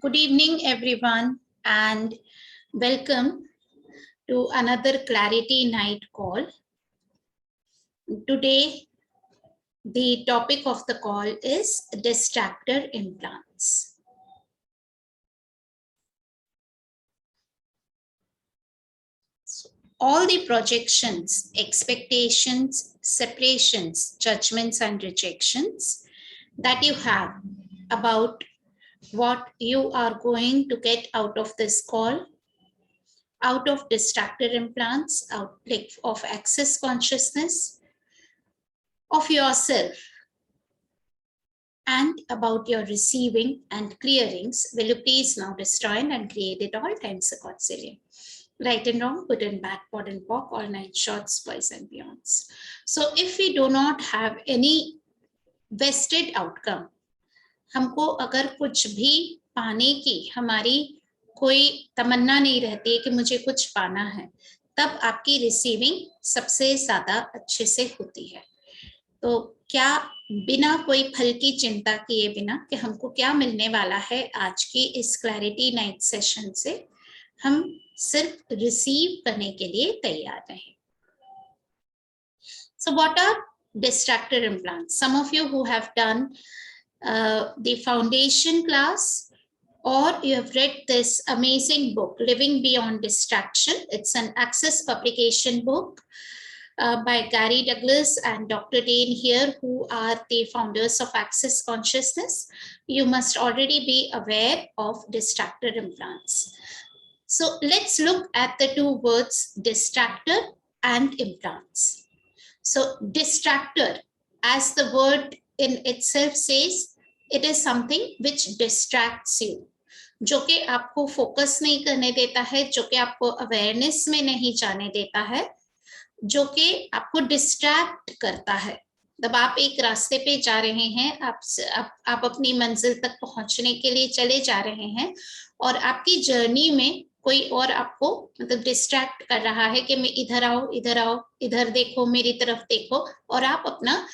Good evening, everyone, and welcome to another Clarity Night call. Today, the topic of the call is distractor implants. So, all the projections, expectations, separations, judgments, and rejections that you have about what you are going to get out of this call, out of distractor implants, out of access consciousness, of yourself, and about your receiving and clearings, will you please now destroy and create it all times a concilium. Right and wrong, good and bad, pod and pock, all night shots, boys and beyonds. So if we do not have any vested outcome, हमको अगर कुछ भी पाने की हमारी कोई तमन्ना नहीं रहती है कि मुझे कुछ पाना है, तब आपकी रिसीविंग सबसे ज्यादा अच्छे से होती है. तो क्या बिना कोई फल की चिंता किए बिना कि हमको क्या मिलने वाला है आज की इस क्लैरिटी नाइट सेशन से, हम सिर्फ रिसीव करने के लिए तैयार रहें. So what are distractor implants? Some of you who have done the foundation class, or you have read this amazing book, Living Beyond Distraction. It's an Access publication book by Gary Douglas and Dr. Dane here, who are the founders of Access Consciousness. You must already be aware of distractor implants. So let's look at the two words distractor and implants. So distractor, as the word in itself says, it is something which distracts you, जो कि आपको focus नहीं करने देता है, जो कि आपको अवेयरनेस में नहीं जाने देता है, जो कि आपको डिस्ट्रैक्ट करता है. जब आप एक रास्ते पे जा रहे हैं, आप अपनी मंजिल तक पहुंचने के लिए चले जा रहे हैं और आपकी जर्नी में कोई और आपको मतलब डिस्ट्रैक्ट कर रहा है कि मैं इधर आओ, इधर देखो, मेरी तरफ देखो, और आप अपना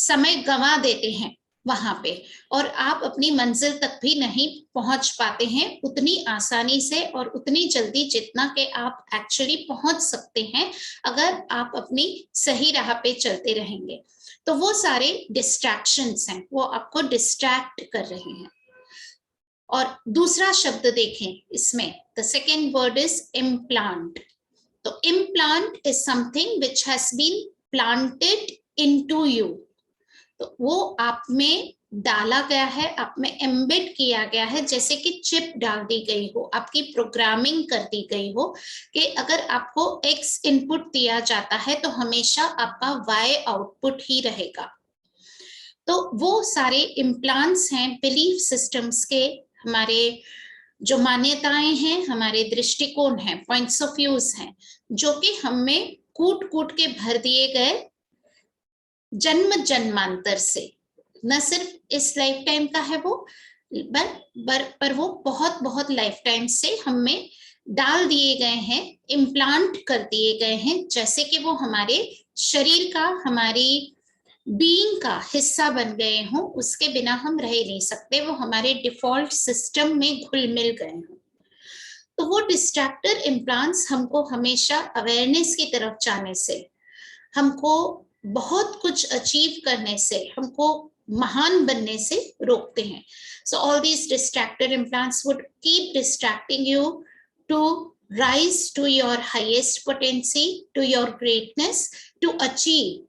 समय गंवा देते हैं वहां पे, और आप अपनी मंजिल तक भी नहीं पहुंच पाते हैं उतनी आसानी से और उतनी जल्दी जितना कि आप एक्चुअली पहुंच सकते हैं अगर आप अपनी सही राह पे चलते रहेंगे. तो वो सारे डिस्ट्रैक्शंस हैं, वो आपको डिस्ट्रैक्ट कर रहे हैं. और दूसरा शब्द देखें इसमें, the second word is implant. तो implant is something which has been planted into you. तो वो आप में डाला गया है, आप में एम्बेड किया गया है, जैसे कि चिप डाल दी गई हो, आपकी प्रोग्रामिंग कर दी गई हो कि अगर आपको X इनपुट दिया जाता है तो हमेशा आपका Y आउटपुट ही रहेगा. तो वो सारे इम्प्लांट्स हैं, बिलीफ सिस्टम्स के, हमारे जो मान्यताएं हैं, हमारे दृष्टिकोण हैं, पॉइंट्स ऑफ व्यूज हैं, जो कि हमें कूट कूट के भर दिए गए जन्म जन्मांतर से. न सिर्फ इस लाइफ टाइम का है वो, पर वो बहुत बहुत लाइफ टाइम से हमें डाल दिए गए हैं, इम्प्लांट कर दिए गए हैं, जैसे कि वो हमारे शरीर का, हमारी बीइंग का हिस्सा बन गए हों. उसके बिना हम रह नहीं सकते, वो हमारे डिफॉल्ट सिस्टम में घुल मिल गए हों. तो वो डिस्ट्रैक्टर इम्प्लांट्स हमको हमेशा अवेयरनेस की तरफ जाने से, हमको बहुत कुछ अचीव करने से, हमको महान बनने से रोकते हैं. So all these distractor implants would keep distracting you to rise to your highest potency, to your greatness, to achieve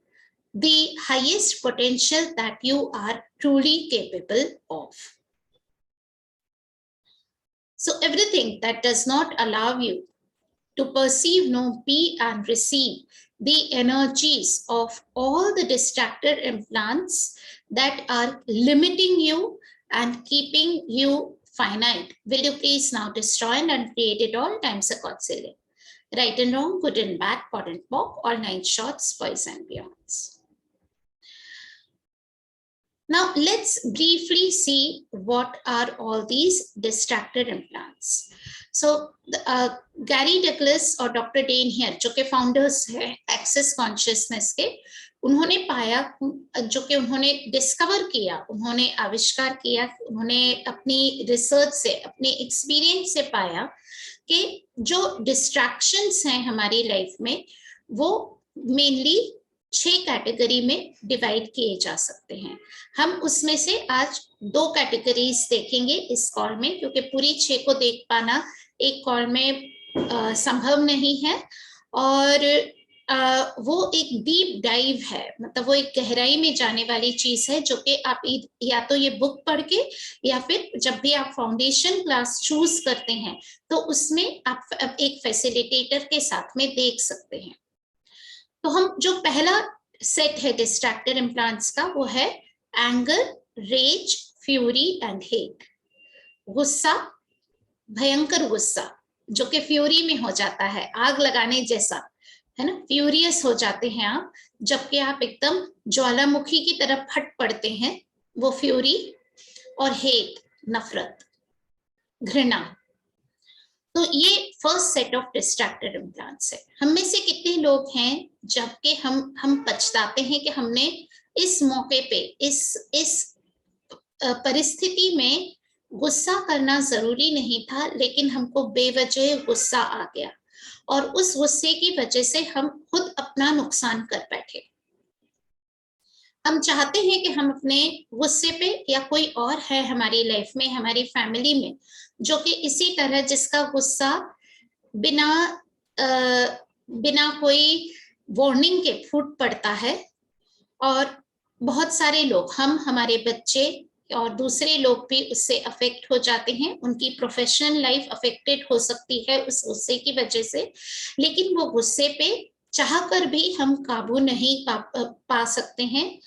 the highest potential that you are truly capable of. So everything that does not allow you to perceive, know, be, and receive the energies of all the distractor implants that are limiting you and keeping you finite, will you please now destroy and create it all times a concilium. Right and wrong, good and bad, pod and pock, all nine shots, boys and beyonds. Now let's briefly see what are all these distractor implants. So Gary Douglas और doctor Dane here, जो के founders हैं access consciousness के, उन्होंने पाया, जो कि उन्होंने डिस्कवर किया, उन्होंने आविष्कार किया, उन्होंने अपनी रिसर्च से, अपने एक्सपीरियंस से पाया कि जो डिस्ट्रैक्शंस हैं हमारी लाइफ में वो मेनली 6 कैटेगरी में डिवाइड किए जा सकते हैं। हम उसमें से आज 2 कैटेगरीज देखेंगे इस कॉल में, क्योंकि पूरी 6 को देख पाना एक कॉल में संभव नहीं है, और वो एक डीप डाइव है, मतलब वो एक गहराई में जाने वाली चीज है, जो कि आप या तो ये बुक पढ़ के या फिर जब भी आप फाउंडेशन क्लास चूज करते हैं तो उसमें आप एक फैसिलिटेटर के साथ में देख सकते हैं। तो हम जो पहला सेट है डिस्ट्रैक्टर इम्प्लांट्स का, वो है anger, rage, fury and hate. गुस्सा, भयंकर गुस्सा, जो कि फ्यूरी में हो जाता है, आग लगाने जैसा, है ना, फ्यूरियस हो जाते हैं आप, जबकि आप एकदम ज्वालामुखी की तरफ फट पड़ते हैं, वो फ्यूरी। और हेट, नफरत, घृणा। तो ये first set of distractor implants है। हम में से कितने लोग हैं जबकि हम पछताते हैं कि हमने इस मौके पे, इस परिस्थिति में गुस्सा करना जरूरी नहीं था, लेकिन हमको बेवजह गुस्सा आ गया और उस गुस्से की वजह से हम खुद अपना नुकसान कर बैठे। हम चाहते हैं कि हम अपने गुस्से पे, या कोई और है हमारी लाइफ में, हमारी फैमिली में, जो कि इसी तरह जिसका गुस्सा बिना कोई वार्निंग के फूट पड़ता है, और बहुत सारे लोग, हमारे बच्चे और दूसरे लोग भी उससे अफेक्ट हो जाते हैं, उनकी प्रोफेशनल लाइफ अफेक्टेड हो सकती है उस गुस्से की वजह से। लेकिन वो गुस्से पे चाह कर भी हम काबू नहीं पा सकते हैं।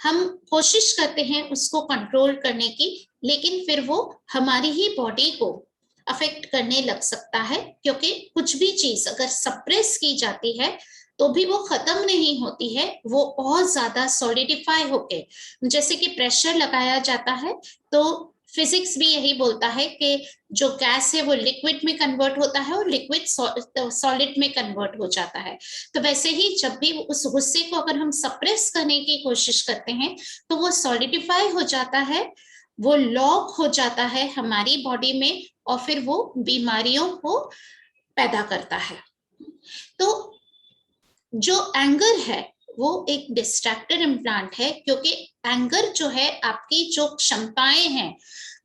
हम कोशिश करते हैं उसको कंट्रोल करने की, लेकिन फिर वो हमारी ही बॉडी को अफेक्ट करने लग सकता है, क्योंकि कुछ भी चीज अगर सप्रेस की जाती है तो भी वो खत्म नहीं होती है, वो और ज्यादा सॉलिडिफाई होके, जैसे कि प्रेशर लगाया जाता है, तो फिजिक्स भी यही बोलता है कि जो गैस है वो लिक्विड में कन्वर्ट होता है और लिक्विड सॉलिड में कन्वर्ट हो जाता है। तो वैसे ही जब भी उस गुस्से को अगर हम सप्रेस करने की कोशिश करते हैं तो वो सॉलिडिफाई हो जाता है, वो लॉक हो जाता है हमारी बॉडी में, और फिर वो बीमारियों को पैदा करता है। तो जो एंगर है वो एक डिस्ट्रैक्टर इम्प्लांट है, क्योंकि एंगर जो है आपकी जो क्षमताएं हैं,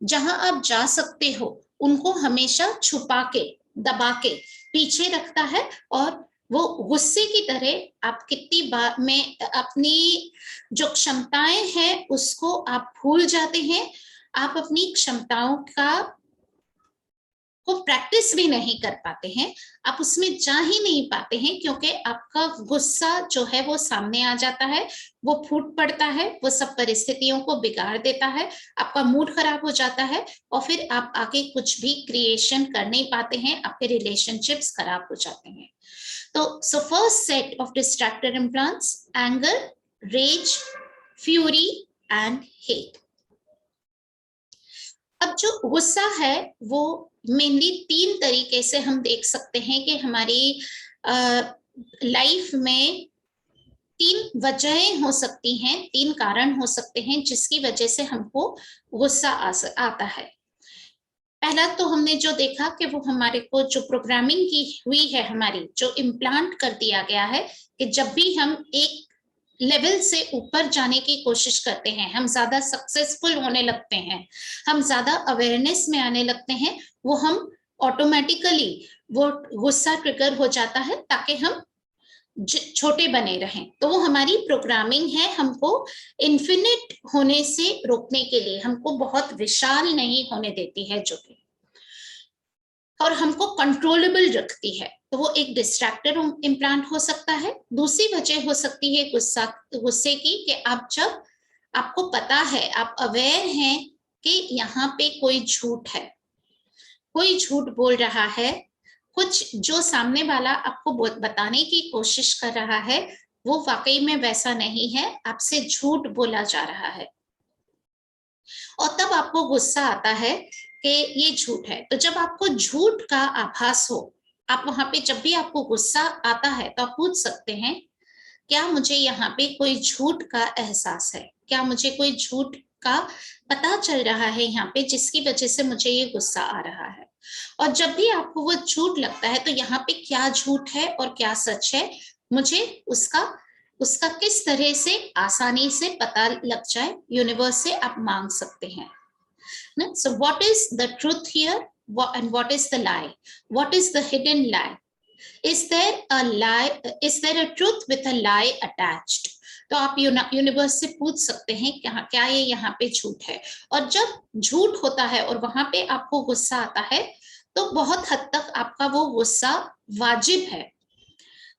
जहां आप जा सकते हो उनको हमेशा छुपा के, दबा के पीछे रखता है, और वो गुस्से की तरह आप कितनी बार में अपनी जो क्षमताएं हैं उसको आप भूल जाते हैं, आप अपनी क्षमताओं का को प्रैक्टिस भी नहीं कर पाते हैं, आप उसमें जा ही नहीं पाते हैं, क्योंकि आपका गुस्सा जो है वो सामने आ जाता है, वो फूट पड़ता है, वो सब परिस्थितियों को बिगाड़ देता है, आपका मूड खराब हो जाता है, और फिर आप आगे कुछ भी क्रिएशन कर नहीं पाते हैं, आपके रिलेशनशिप्स खराब हो जाते हैं। तो so first set of distractor implants, anger, rage, fury and hate. अब जो गुस्सा है वो मेनली 3 तरीके से हम देख सकते हैं कि हमारी लाइफ में 3 वजहें हो सकती हैं, 3 कारण हो सकते हैं जिसकी वजह से हमको गुस्सा आता है। पहला तो हमने जो देखा कि वो हमारे को जो प्रोग्रामिंग की हुई है, हमारी जो इम्प्लांट कर दिया गया है कि जब भी हम एक लेवल से ऊपर जाने की कोशिश करते हैं, हम ज्यादा सक्सेसफुल होने लगते हैं, हम ज्यादा अवेयरनेस में आने लगते हैं, वो हम ऑटोमेटिकली वो गुस्सा ट्रिगर हो जाता है ताकि हम छोटे बने रहें। तो वो हमारी प्रोग्रामिंग है, हमको इन्फिनिट होने से रोकने के लिए, हमको बहुत विशाल नहीं होने देती है, जो कि और हमको कंट्रोलेबल रखती है। तो वो एक डिस्ट्रैक्टर इम्प्लांट हो सकता है। दूसरी वजह हो सकती है गुस्से की, कि आप जब आपको पता है, आप अवेयर हैं कि यहाँ पे कोई झूठ है, कोई झूठ बोल रहा है, कुछ जो सामने वाला आपको बताने की कोशिश कर रहा है वो वाकई में वैसा नहीं है, आपसे झूठ बोला जा रहा है, और तब आपको गुस्सा आता है कि ये झूठ है। तो जब आपको झूठ का आभास हो, आप वहां पे जब भी आपको गुस्सा आता है तो आप पूछ सकते हैं क्या मुझे यहाँ पे कोई झूठ का एहसास है, क्या मुझे कोई झूठ का पता चल रहा है यहाँ पे जिसकी वजह से मुझे ये गुस्सा आ रहा है। और जब भी आपको वो झूठ लगता है तो यहाँ पे क्या झूठ है और क्या सच है, मुझे उसका उसका किस तरह से आसानी से पता लग जाए, यूनिवर्स से आप मांग सकते हैं ना। So what is the truth here and what is the lie, what is the hidden lie, is there a lie, is there a truth with a lie attached। तो आप यूनिवर्स से पूछ सकते हैं क्या ये यहाँ पे झूठ है। और जब झूठ होता है और वहां पे आपको गुस्सा आता है तो बहुत हद तक आपका वो गुस्सा वाजिब है,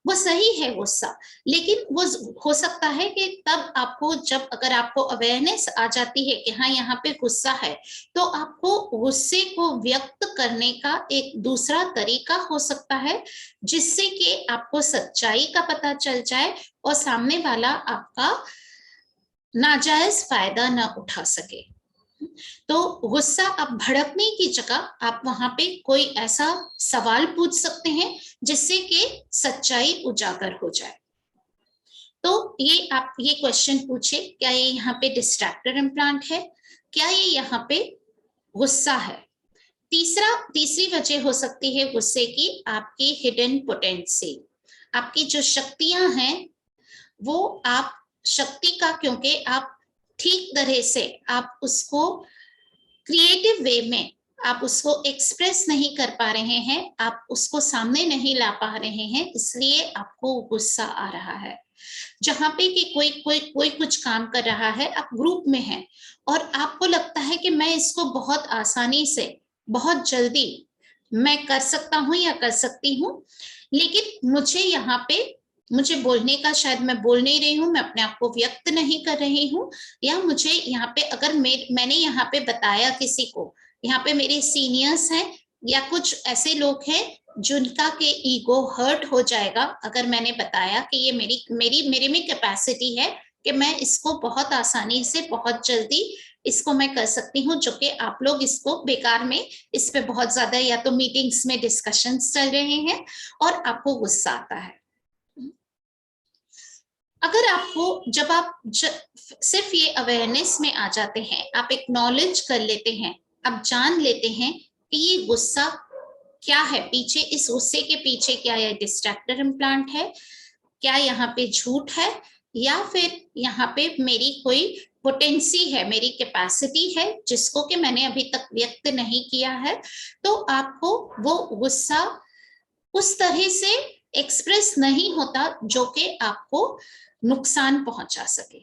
वो सही है गुस्सा। लेकिन वो हो सकता है कि तब आपको, जब अगर आपको अवेयरनेस आ जाती है कि हाँ यहाँ पे गुस्सा है, तो आपको गुस्से को व्यक्त करने का एक दूसरा तरीका हो सकता है जिससे कि आपको सच्चाई का पता चल जाए और सामने वाला आपका नाजायज फायदा ना उठा सके। तो गुस्सा आप भड़कने की जगह आप वहां पे कोई ऐसा सवाल पूछ सकते हैं जिससे कि सच्चाई उजागर हो जाए। तो ये आप ये क्वेश्चन पूछे, क्या ये यहाँ पे डिस्ट्रैक्टर इम्प्लांट है, क्या ये यहाँ पे गुस्सा है। तीसरी वजह हो सकती है गुस्से की, आपकी हिडन पोटेंसी, आपकी जो शक्तियां हैं वो आप शक्ति का, क्योंकि आप ठीक तरह से आप उसको क्रिएटिव वे में आप उसको एक्सप्रेस नहीं कर पा रहे हैं, आप उसको सामने नहीं ला पा रहे हैं, इसलिए आपको गुस्सा आ रहा है। जहां पे कि कोई कुछ काम कर रहा है, आप ग्रुप में हैं और आपको लगता है कि मैं इसको बहुत आसानी से बहुत जल्दी मैं कर सकता हूं या कर सकती हूं, लेकिन मुझे यहाँ पे मुझे बोलने का, शायद मैं बोल नहीं रही हूँ, मैं अपने आप को व्यक्त नहीं कर रही हूँ, या मुझे यहाँ पे अगर मैंने यहाँ पे बताया किसी को, यहाँ पे मेरे सीनियर्स हैं या कुछ ऐसे लोग हैं जिनका के ईगो हर्ट हो जाएगा अगर मैंने बताया कि ये मेरे में कैपेसिटी है कि मैं इसको बहुत आसानी से बहुत जल्दी इसको मैं कर सकती हूँ, जो कि आप लोग इसको बेकार में इस पे बहुत ज्यादा या तो मीटिंग्स में डिस्कशंस चल रहे हैं और आपको गुस्सा आता है। अगर आपको जब आप सिर्फ ये अवेयरनेस में आ जाते हैं, आप एक्नॉलेज कर लेते हैं, आप जान लेते हैं कि ये गुस्सा क्या है, पीछे इस गुस्से के पीछे क्या ये डिस्ट्रैक्टर इम्प्लांट है, क्या यहाँ पे झूठ है, या फिर यहाँ पे मेरी कोई पोटेंसी है, मेरी कैपेसिटी है जिसको कि मैंने अभी तक व्यक्त नहीं किया है, तो आपको वो गुस्सा उस तरह से एक्सप्रेस नहीं होता जो कि आपको नुकसान पहुंचा सके।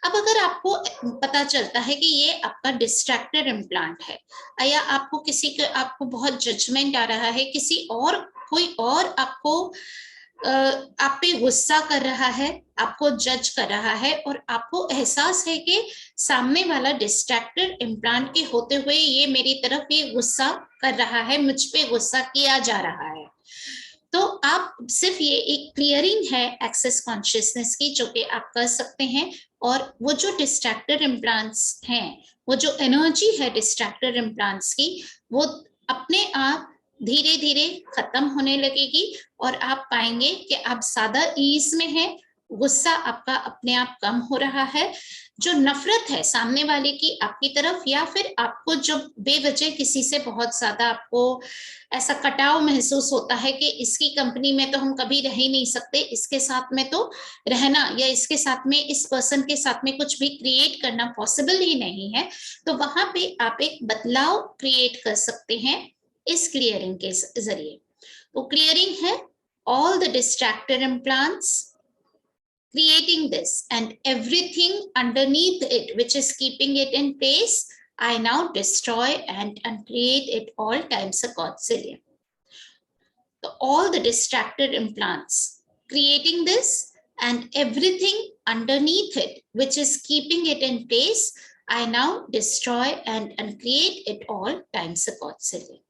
अब अगर आपको पता चलता है कि ये आपका डिस्ट्रैक्टर इम्प्लांट है, या आपको आपको बहुत जजमेंट आ रहा है, कोई और आपको आप पे गुस्सा कर रहा है, आपको जज कर रहा है, और आपको एहसास है कि सामने वाला डिस्ट्रैक्टर इम्प्लांट के होते हुए ये मेरी तरफ ये गुस्सा कर रहा है, मुझ पे गुस्सा किया जा रहा है, तो आप सिर्फ ये एक क्लियरिंग है एक्सेस कॉन्शियसनेस की जो कि आप कर सकते हैं। और वो जो डिस्ट्रैक्टर इम्प्लांट्स हैं, वो जो एनर्जी है डिस्ट्रैक्टर इम्प्लांट्स की, वो अपने आप धीरे धीरे खत्म होने लगेगी और आप पाएंगे कि आप ज्यादा ईज में हैं, गुस्सा आपका अपने आप कम हो रहा है। जो नफरत है सामने वाले की आपकी तरफ, या फिर आपको जो बेवजह किसी से बहुत ज्यादा आपको ऐसा कटाव महसूस होता है कि इसकी कंपनी में तो हम कभी रह ही नहीं सकते, इसके साथ में तो रहना या इसके साथ में इस पर्सन के साथ में कुछ भी क्रिएट करना पॉसिबल ही नहीं है, तो वहां पे आप एक बदलाव क्रिएट कर सकते हैं इस क्लियरिंग के जरिए। तो क्लियरिंग है all the distractor implants, creating this and everything underneath it which is keeping it in place, I now destroy and uncreate it all times a godzillion. So all the distractor implants, creating this and everything underneath it which is keeping it in place, I now destroy and uncreate it all times a godzillion.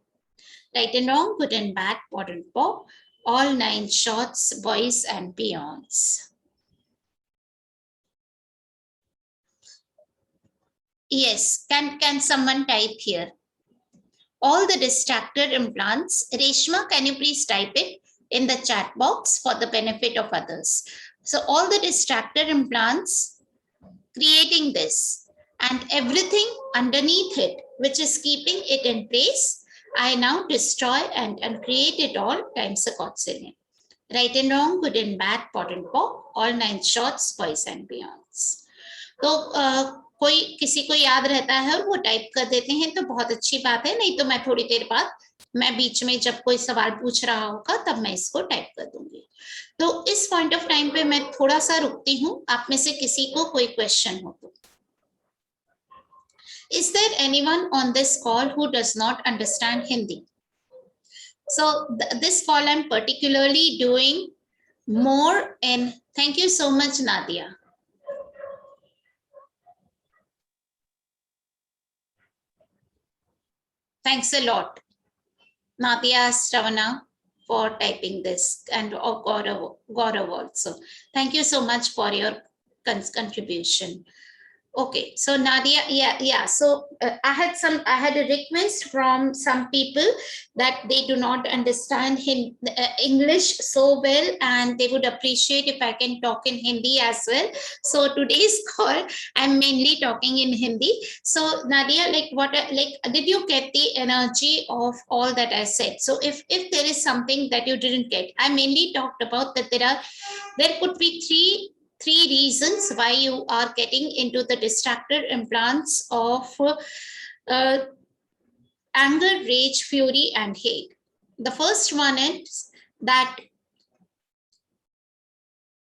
Right and wrong, good and bad, POD and POC, all 9 shorts, boys and beyonds. Yes, can someone type here? All the distractor implants. Reshma, can you please type it in the chat box for the benefit of others? So all the distractor implants creating this, and everything underneath it which is keeping it in place, I now destroy and create it all times the Cotsilian. Right and wrong, good and bad, pot and pop, all 9 shorts, boys and beyonds. तो कोई किसी को याद रहता है और वो type कर देते हैं तो बहुत अच्छी बात है, नहीं तो मैं थोड़ी देर बाद, मैं बीच में जब कोई सवाल पूछ रहा होगा तब मैं इसको टाइप कर दूंगी. तो इस पॉइंट ऑफ टाइम पे मैं थोड़ा सा रुकती हूँ, आप में से किसी को कोई क्वेश्चन हो तो. Is there anyone on this call who does not understand Hindi? So this call I'm particularly doing more in. Thank you so much, Nadia. Thanks a lot, Nadia, Stravana, for typing this, and Gaurav also. Thank you so much for your contribution. Okay, so Nadia, yeah. So I had a request from some people that they do not understand English so well, and they would appreciate if I can talk in Hindi as well. So today's call, I'm mainly talking in Hindi. So Nadia, did you get the energy of all that I said? So if there is something that you didn't get, I mainly talked about that there could be three reasons why you are getting into the distractor implants of anger, rage, fury, and hate. The first one is that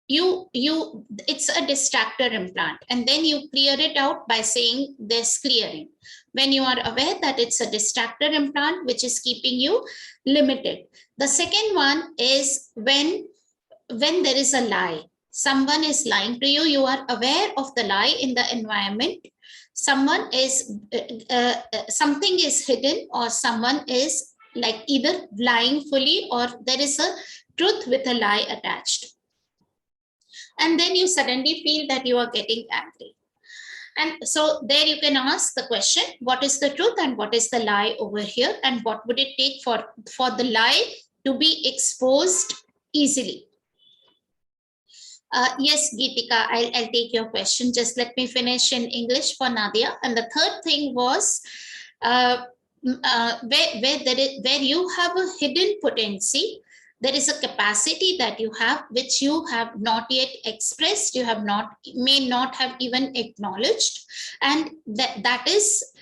it's a distractor implant, and then you clear it out by saying this clearing. When you are aware that it's a distractor implant which is keeping you limited. The second one is when there is a lie. Someone is lying to you, you are aware of the lie in the environment. Someone is, something is hidden, or someone is like either lying fully or there is a truth with a lie attached. And then you suddenly feel that you are getting angry. And so there you can ask the question, what is the truth and what is the lie over here? And what would it take for the lie to be exposed easily? Yes, Geetika, I'll take your question. Just let me finish in English for Nadia. And the third thing was where you have a hidden potency, there is a capacity that you have which you have not yet expressed, you may not have even acknowledged, and that is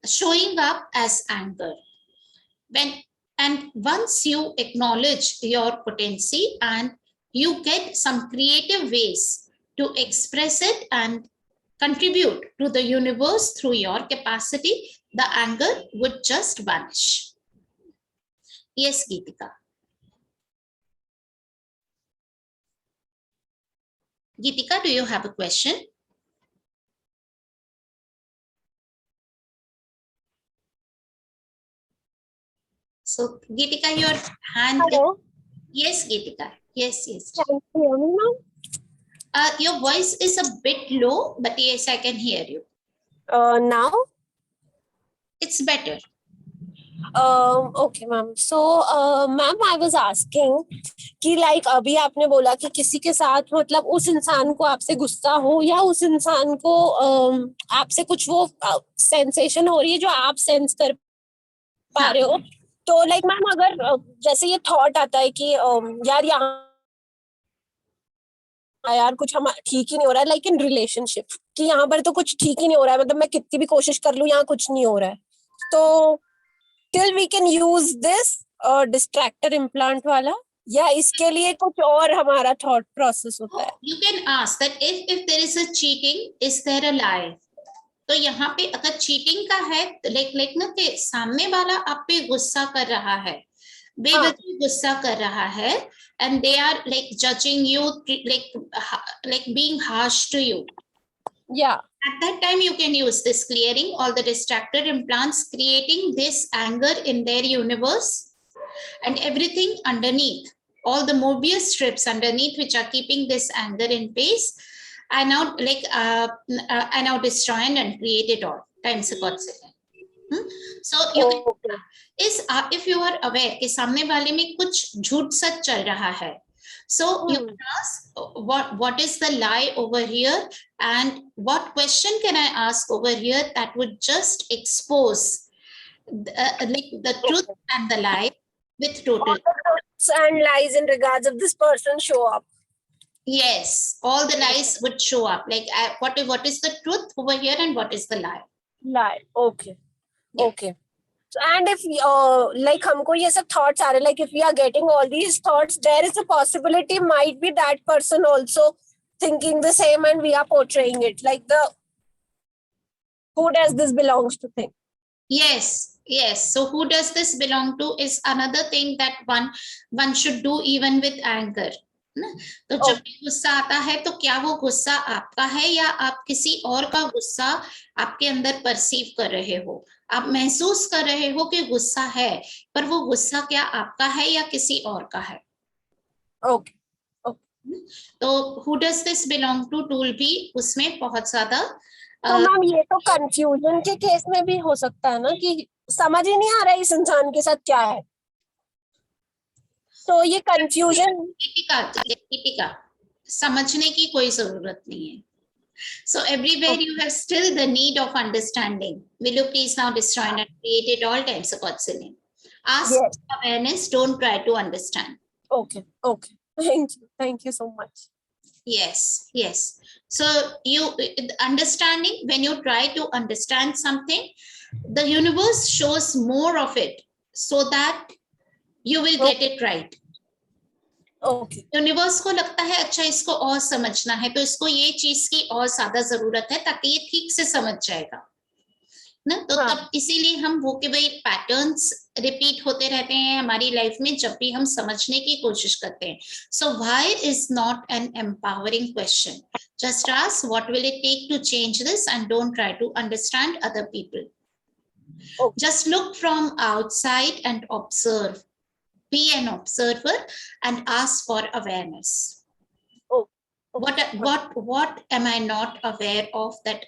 showing up as anger. And once you acknowledge your potency and you get some creative ways to express it and contribute to the universe through your capacity, the anger would just vanish. Yes, Geetika. Geetika, do you have a question? So, Geetika, your hand. Hello. Yes, Geetika. Yes. Can you hear me now? Your voice is a bit low, but yes, I can hear you. Now? It's better. Okay, ma'am. So, ma'am, I was asking कि like अभी आपने बोला कि किसी के साथ मतलब उस इंसान को आपसे गुस्सा हो या उस इंसान को आपसे कुछ वो सेंसेशन हो रही है जो आप सेंस कर पा रहे हो, तो like मैम अगर जैसे ये थॉट आता है कि यार कुछ हम ठीक ही नहीं हो रहा है, लाइक इन रिलेशनशिप कि यहाँ पर तो कुछ ठीक ही नहीं हो रहा है, मतलब मैं कितनी भी कोशिश कर लूं यहाँ कुछ नहीं हो रहा है, तो till we can use this distractor implant वाला, या इसके लिए कुछ और हमारा थॉट प्रोसेस होता है? You can ask that if there is a cheating, is there a lie? तो यहाँ पे अगर चीटिंग का है, लाइक ना कि सामने वाला आप पे गुस्सा कर रहा है, बेवजह गुस्सा कर रहा है, and they are like judging you, like being harsh to you. Yeah. At that time, you can use this clearing, all the distractor implants, creating this anger in their universe, and everything underneath, all the Mobius strips underneath which are keeping this anger in place, I now destroy and create it all times a Godzilla. So you can, if you are aware कि सामने वाले में कुछ झूठ सच चल रहा है, So you can ask what is the lie over here, and what question can I ask over here that would just expose the truth and the lie with total. All the truths and lies in regards of this person show up. Yes, all the lies would show up. Like what is the truth over here and what is the lie? Lie. Okay. Yeah. Okay. So, and if like हमको ये सब thoughts आ रहे, like if we are getting all these thoughts, there is a possibility might be that person also thinking the same and we are portraying it. Like who does this belongs to thing? Yes, yes. So who does this belong to is another thing that one should do even with anger. तो जब भी गुस्सा आता है तो क्या वो गुस्सा आपका है या आप किसी और का गुस्सा आपके अंदर परसीव कर रहे हो, आप महसूस कर रहे हो कि गुस्सा है, पर वो गुस्सा क्या आपका है या किसी और का है. ओके. तो who does this belong to tool भी उसमें बहुत ज्यादा. तो मैम ये तो कंफ्यूजन के केस में भी हो सकता है ना कि समझ ही नहीं आ रहा है इस इंसान के साथ क्या है, तो ये कंफ्यूजन. दीपिका, समझने की कोई जरूरत नहीं है. So everywhere you have still the need of understanding. Will you please now destroy and create it all times of God's name? Ask Yes. awareness, don't try to understand. Okay. Thank you so much. Yes. So you understanding, when you try to understand something, the universe shows more of it so that you will get it right. Okay. Universe को लगता है अच्छा इसको और समझना है तो इसको ये चीज की और ज्यादा जरूरत है ताकि ये ठीक से समझ जाएगा ना. तो तब इसीलिए हम वो के वही पैटर्न्स रिपीट होते रहते हैं हमारी लाइफ में जब भी हम समझने की कोशिश करते हैं. So why is not an empowering question. Just ask what will it take to change this and don't try to understand other people. Just look from outside and observe. Be an observer and ask for awareness. What am I not aware of that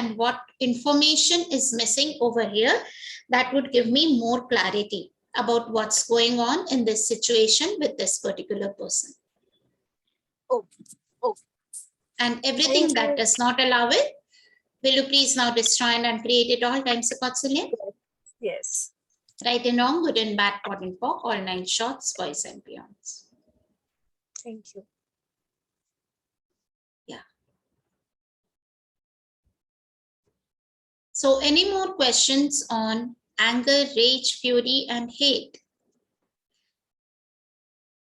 and what information is missing over here that would give me more clarity about what's going on in this situation with this particular person. And everything that does not allow it, will you please now destroy and create it all times of God's name? Yes. Right and wrong, good and bad, pot and pock, all 9 shots, boys and beyonds. Thank you. Yeah. So any more questions on anger, rage, fury, and hate?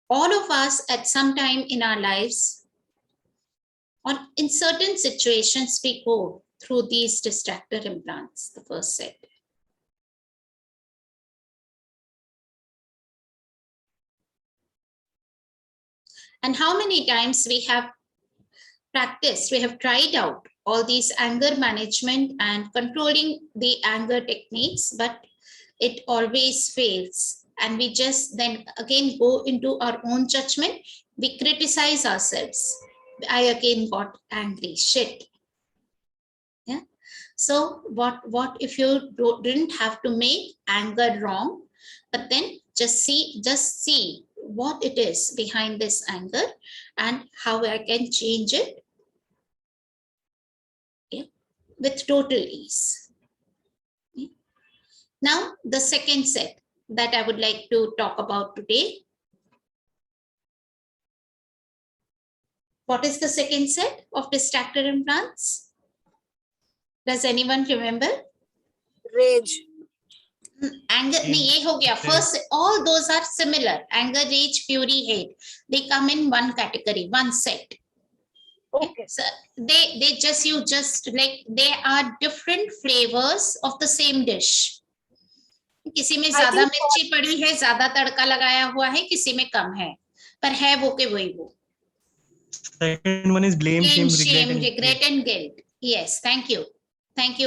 All of us at some time in our lives, or in certain situations, we go through these distractor implants, the first set. And how many times we have practiced, we have tried out all these anger management and controlling the anger techniques, but it always fails. And we just then again go into our own judgment. We criticize ourselves. I again got angry, shit. Yeah. So what if you didn't have to make anger wrong, but then just see what it is behind this anger and how I can change it, okay, with total ease. Okay. Now, the second set that I would like to talk about today. What is the second set of distractor implants? Does anyone remember? Rage. Anger, नहीं ये हो गया. First, all those are similar. Anger, rage, fury, hate. They come in one category, one set. Okay. So they just like they are different flavors of the same dish. किसी में ज्यादा मिर्ची पड़ी है, ज्यादा तड़का लगाया हुआ है, किसी में कम है, पर है वो के वही वो. Second one is blame, shame, regret and guilt. Yes, thank you,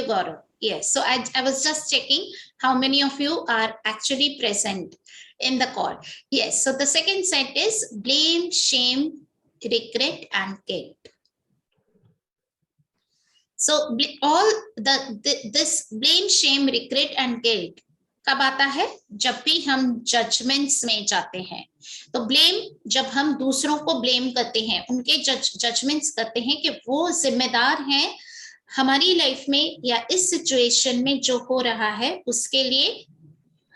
Gaurav. Yes, so I was just checking how many of you are actually present in the call. Yes, so the second set is blame, shame, regret, and guilt. So all this blame, shame, regret, and guilt कब आता है? जब भी हम judgements में जाते हैं। तो ब्लेम, जब हम दूसरों को ब्लेम करते हैं, उनके जजमेंट्स करते हैं कि वो जिम्मेदार हैं हमारी लाइफ में या इस सिचुएशन में जो हो रहा है उसके लिए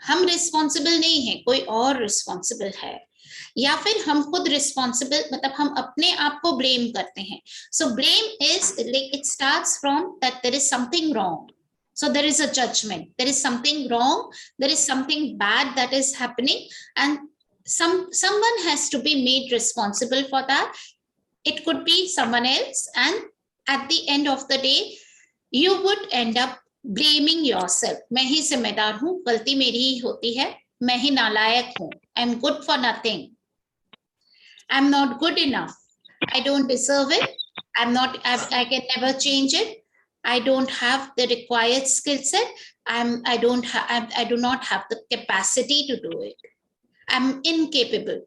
हम रिस्पॉन्सिबल नहीं है, कोई और रिस्पॉन्सिबल है, या फिर हम खुद रिस्पॉन्सिबल, मतलब हम अपने आप को ब्लेम करते हैं। So blame is like it starts from that there is something wrong. So there is a judgment, there is something wrong, there is something bad that is happening, and someone has to be made responsible for that. It could be someone else, and at the end of the day you would end up blaming yourself. मैं ही जिम्मेदार हूँ, गलती मेरी ही होती है, मैं ही नालायक हूँ, I am good for nothing, I am not good enough, I don't deserve it, I can never change it, I don't have the required skill set, I do not have the capacity to do it, I'm incapable.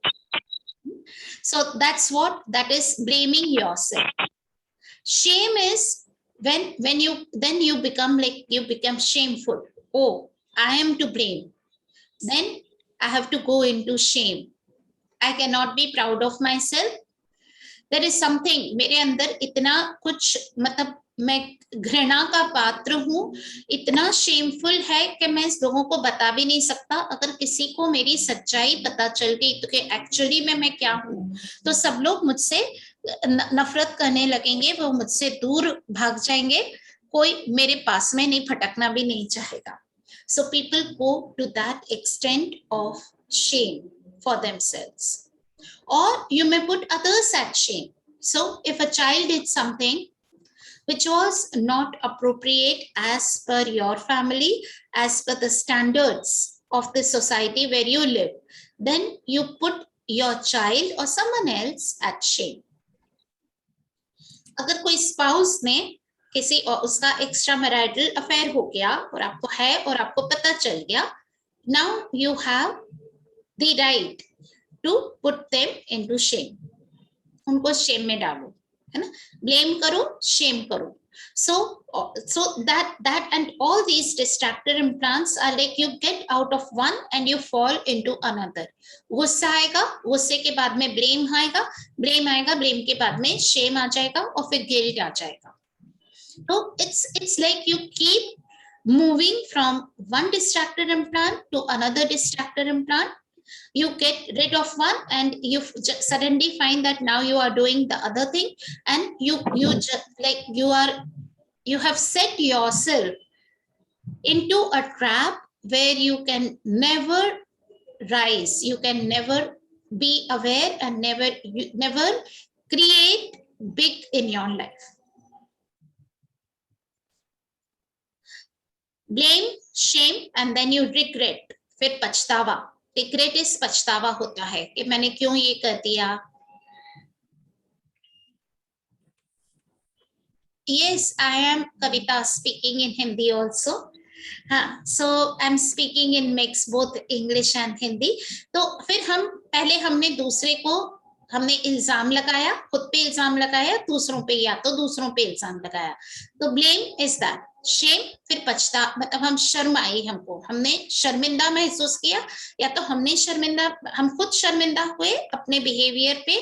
So that is blaming yourself. Shame is when you become shameful. Oh, I am to blame. Then I have to go into shame. I cannot be proud of myself. There is something मेरे अंदर इतना कुछ, मतलब मैं घृणा का पात्र हूँ, इतना शेमफुल है कि मैं इस लोगों को बता भी नहीं सकता. अगर किसी को मेरी सच्चाई पता चल गई तो कि एक्चुअली में मैं क्या हूँ, तो सब लोग मुझसे नफरत करने लगेंगे, वो मुझसे दूर भाग जाएंगे, कोई मेरे पास में नहीं, फटकना भी नहीं चाहेगा. So people go to that extent of shame for themselves. Or you may put others at shame. So if a child did something which was not appropriate as per your family, as per the standards of the society where you live, then you put your child or someone else at shame. अगर कोई spouse ने किसी और उसका extra marital affair हो गया और आपको है और आपको पता चल गया, now you have the right to put them into shame. उनको शेम में डालो, है ना, ब्लेम करो, शेम करो. So that and all these distractor implants are like you get out of one and you fall into another. गुस्सा आएगा, गुस्से के बाद में ब्लेम आएगा, ब्लेम आएगा, ब्लेम के बाद में शेम आ जाएगा और फिर गिल्ट आ जाएगा. So it's like you keep moving from one distractor implant to another distractor implant. You get rid of one and you suddenly find that now you are doing the other thing, and you just like you have set yourself into a trap where you can never rise, you can never be aware and never create big in your life. Blame, shame, and then you regret. फिर पछतावा. Regret is पछतावा होता है कि मैंने क्यों ये कर दिया. Yes, I am Kavita speaking in Hindi also. So I'm speaking in mix both English and Hindi. तो फिर हमने दूसरे को हमने इल्जाम लगाया, खुद पे इल्जाम लगाया, दूसरों पे या तो दूसरों पे इल्जाम लगाया. तो ब्लेम इज दैट. शेम, फिर पछता, मतलब हम शर्म आई, हमने शर्मिंदा महसूस किया, या तो हम खुद शर्मिंदा हुए अपने बिहेवियर पे,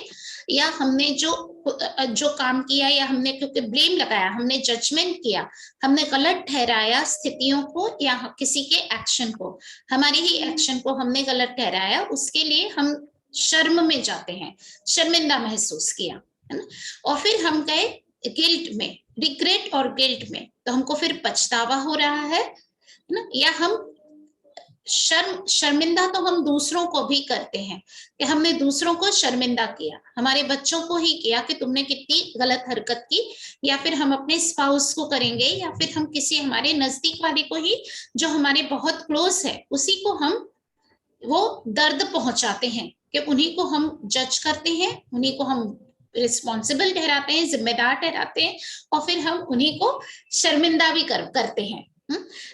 या हमने जो काम किया, या हमने क्योंकि ब्लेम लगाया, हमने जजमेंट किया, हमने गलत ठहराया स्थितियों को या किसी के एक्शन को, हमारे ही एक्शन को हमने गलत ठहराया, उसके लिए हम शर्म में जाते हैं, शर्मिंदा महसूस किया, है ना. और फिर हम गए गिल्ट में, रिग्रेट और गिल्ट में, तो हमको फिर पछतावा हो रहा है ना. या हम शर्मिंदा तो हम दूसरों को भी करते हैं कि हमने दूसरों को शर्मिंदा किया, हमारे बच्चों को ही किया कि तुमने कितनी गलत हरकत की, या फिर हम अपने स्पाउस को करेंगे, या फिर हम किसी हमारे नजदीक वाले को ही जो हमारे बहुत क्लोज है उसी को हम वो दर्द पहुंचाते हैं कि उन्हीं को हम जज करते हैं, उन्हीं को हम रिस्पॉन्सिबल ठहराते हैं, जिम्मेदार ठहराते हैं, और फिर हम उन्हीं को शर्मिंदा भी करते हैं.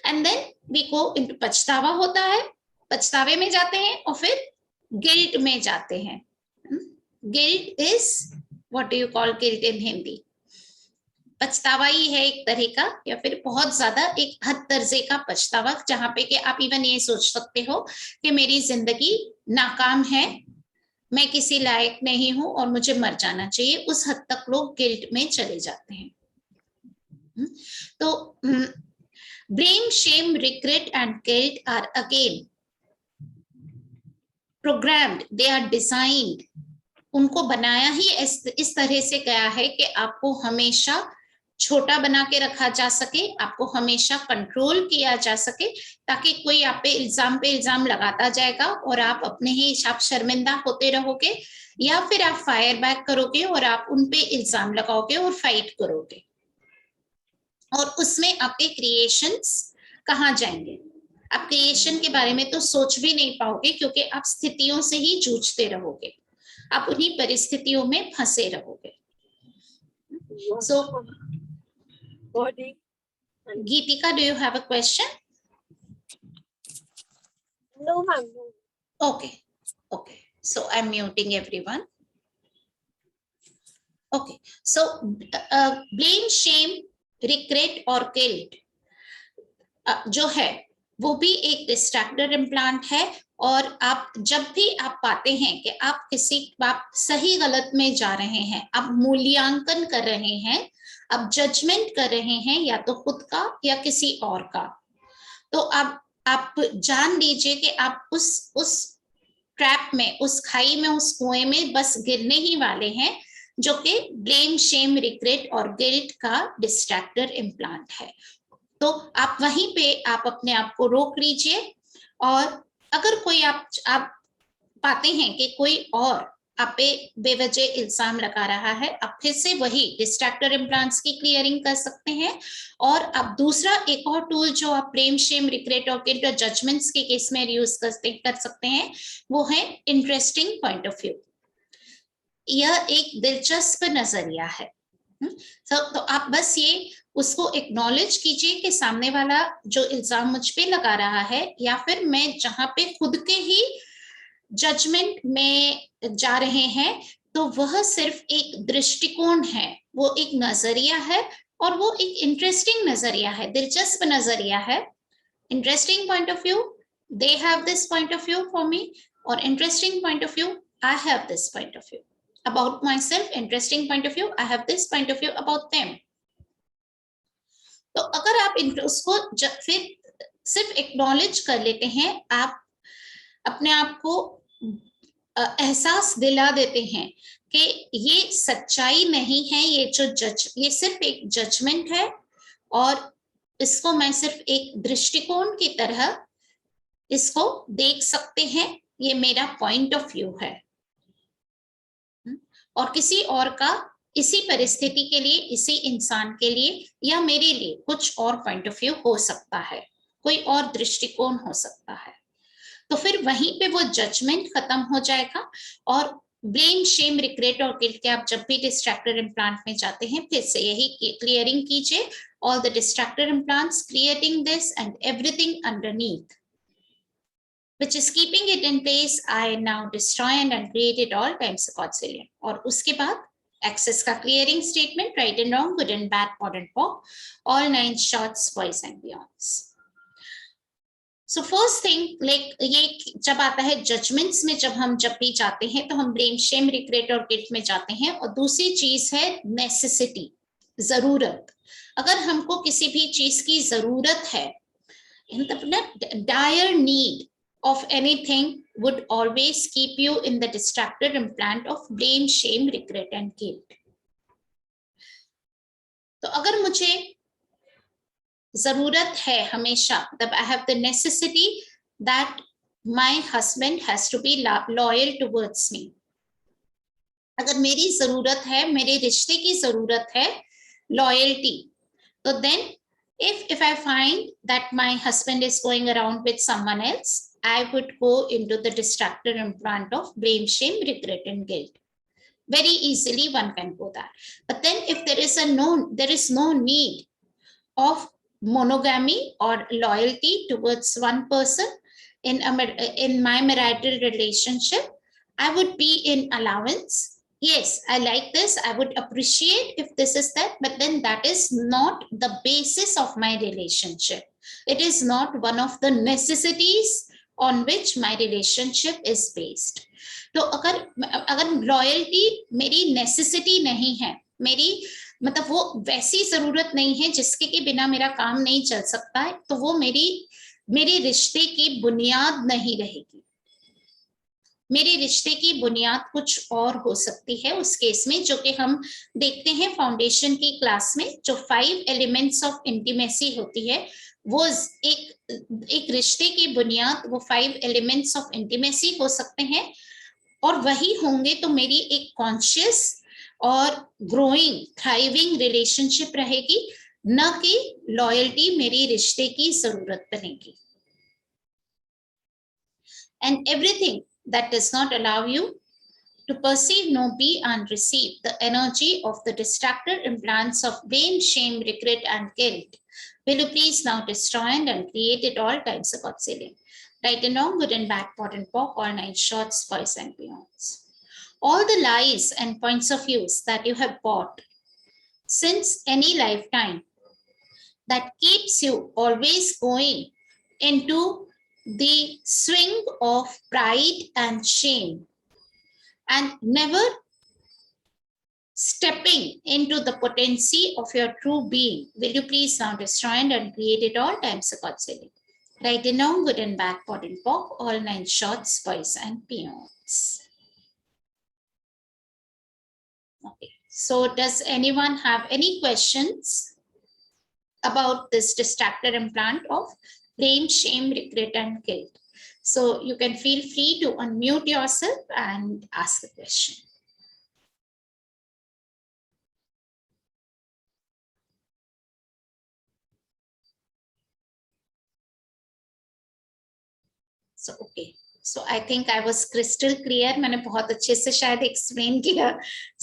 And then we go into पछतावा होता है, पछतावे में जाते हैं और फिर गिल्ट में जाते हैं. Guilt is what do you call guilt in Hindi? पछतावा ही है एक तरह का, या फिर बहुत ज्यादा एक हद दर्जे का पछतावा, जहां पे कि आप इवन ये सोच सकते हो कि मेरी जिंदगी नाकाम है, मैं किसी लायक नहीं हूं और मुझे मर जाना चाहिए। उस हद तक लोग गिल्ट में चले जाते हैं। तो blame, shame, regret and guilt are again programmed, they are designed. उनको बनाया ही इस तरह से गया है कि आपको हमेशा छोटा बना के रखा जा सके, आपको हमेशा कंट्रोल किया जा सके, ताकि कोई आप पे इल्जाम लगाता जाएगा और आप अपने ही आप शर्मिंदा होते रहोगे, या फिर आप फायर बैक करोगे और आप उन पे इल्जाम लगाओगे और फाइट करोगे, और उसमें आपके क्रिएशंस कहाँ जाएंगे? आप क्रिएशन के बारे में तो सोच भी नहीं पाओगे, क्योंकि आप स्थितियों से ही जूझते रहोगे, आप उन्हीं परिस्थितियों में फंसे रहोगे। So, Geetika, do you have a question? No, ma'am. Okay. So I'm muting everyone. Okay. So blame, shame, regret और guilt जो है वो भी एक डिस्ट्रैक्टर इम्प्लांट है। और आप जब भी आप पाते हैं कि आप सही गलत में जा रहे हैं, आप मूल्यांकन कर रहे हैं, आप जजमेंट कर रहे हैं, या तो खुद का या किसी और का, तो आप जान लीजिए कि आप उस ट्रैप में, उस खाई में, उस कुएं में बस गिरने ही वाले हैं, जो कि ब्लेम, शेम, रिग्रेट और गिल्ट का डिस्ट्रैक्टर इम्प्लांट है। तो आप वहीं पे आप अपने आप को रोक लीजिए, और अगर कोई आप पाते हैं कि कोई और आप पे बेवजह इल्जाम लगा रहा है, आप फिर से वही डिस्ट्रैक्टर इम्प्लांट्स की क्लियरिंग कर सकते हैं। और अब दूसरा एक और टूल जो आप ब्लेम, शेम, रिग्रेट और गिल्ट और जजमेंट्स के केस में यूज कर सकते हैं, वो है इंटरेस्टिंग पॉइंट ऑफ व्यू। यह एक दिलचस्प नजरिया है। तो आप बस ये उसको एक्नॉलेज कीजिए कि सामने वाला जो इल्जाम मुझ पे लगा रहा है, या फिर मैं जहां पे खुद के ही जजमेंट में जा रहे हैं, तो वह सिर्फ एक दृष्टिकोण है, वो एक नजरिया है, और वो एक इंटरेस्टिंग नजरिया है, दिलचस्प नजरिया है। Interesting point of view, they have this point of view for me, और interesting point of view, I have this point of view about myself. Interesting point of view, I have this point of view about them. तो अगर आप उसको फिर सिर्फ acknowledge कर लेते हैं, आप अपने आप को एहसास दिला देते हैं कि ये सच्चाई नहीं है, ये सिर्फ एक जजमेंट है, और इसको मैं सिर्फ एक दृष्टिकोण की तरह इसको देख सकते हैं, ये मेरा पॉइंट ऑफ व्यू है, और किसी और का इसी परिस्थिति के लिए, इसी इंसान के लिए या मेरे लिए कुछ और पॉइंट ऑफ व्यू हो सकता है, कोई और दृष्टिकोण हो सकता है। तो फिर वहीं पे वो जजमेंट खत्म हो जाएगा, और ब्लेम, शेम, रिग्रेट और गिल्ट के आप जब भी डिस्ट्रैक्टर इम्प्लांट में जाते हैं, फिर से यही क्लियरिंग कीजिए, all the distractor implants, creating this and everything underneath which is keeping it in place, I now destroy and uncreate it all times a quadrillion. और उसके बाद एक्सेस का clearing statement, right and wrong, good and bad, pod and pop, all 9 shorts, boys and beyonds. So first thing, like ये जब आता है judgements में, जब भी जाते हैं तो हम ब्लेम, शेम, रिग्रेट और गिल्ट में जाते हैं। और दूसरी चीज है नेसेसिटी, जरूरत। अगर हमको किसी भी चीज की जरूरत है, dire need of anything would always keep you in the distractor implant of blame, shame, regret and guilt. तो अगर मुझे जरूरत है हमेशा, तब I have the necessity that my husband has to be loyal towards me. अगर मेरी जरूरत है, मेरे रिश्ते की जरूरत है लॉयल्टी, तो then if I find that my husband is going around with someone else, I would go into the distractor implant of blame, shame, regret and guilt. Very easily one can go there. But then if there is no need of monogamy or loyalty towards one person in my marital relationship, I would be in allowance, Yes, I like this. I would appreciate if this is that, but then that is not the basis of my relationship. It is not one of the necessities on which my relationship is based. तो अगर loyalty मेरी necessity नहीं है, मेरी मतलब वो वैसी जरूरत नहीं है जिसके के बिना मेरा काम नहीं चल सकता है, तो वो मेरे रिश्ते की बुनियाद नहीं रहेगी. मेरे रिश्ते की बुनियाद कुछ और हो सकती है उस केस में, जो कि हम देखते हैं फाउंडेशन की क्लास में. जो 5 एलिमेंट्स ऑफ इंटीमेसी होती है, वो एक रिश्ते की बुनियाद वो 5 एलिमेंट्स ऑफ इंटीमेसी हो सकते हैं, और वही होंगे तो मेरी एक कॉन्शियस और ग्रोइंग थ्राइविंग रिलेशनशिप रहेगी, न कि लॉयल्टी मेरी रिश्ते की जरूरत बनेगी. And everything that does not allow you to perceive, know, be, and receive the energy of the distractor implants of blame, shame, regret, and guilt, will you please now destroy and create it all times of God's healing. Right and wrong, good and bad, pot and pock, all 9 shorts, boys and beyonds. All the lies and points of views that you have bought since any lifetime that keeps you always going into the swing of pride and shame and never stepping into the potency of your true being, will you please now destroy and create it all times of God's healing. Right and wrong, good and bad, pot and pock, all 9 shorts, boys and peons. Okay, so does anyone have any questions about this distractor implant of blame, shame, regret, and guilt? So you can feel free to unmute yourself and ask the question. So, okay. So I think I was crystal clear. मैंने बहुत अच्छे से शायद explain किया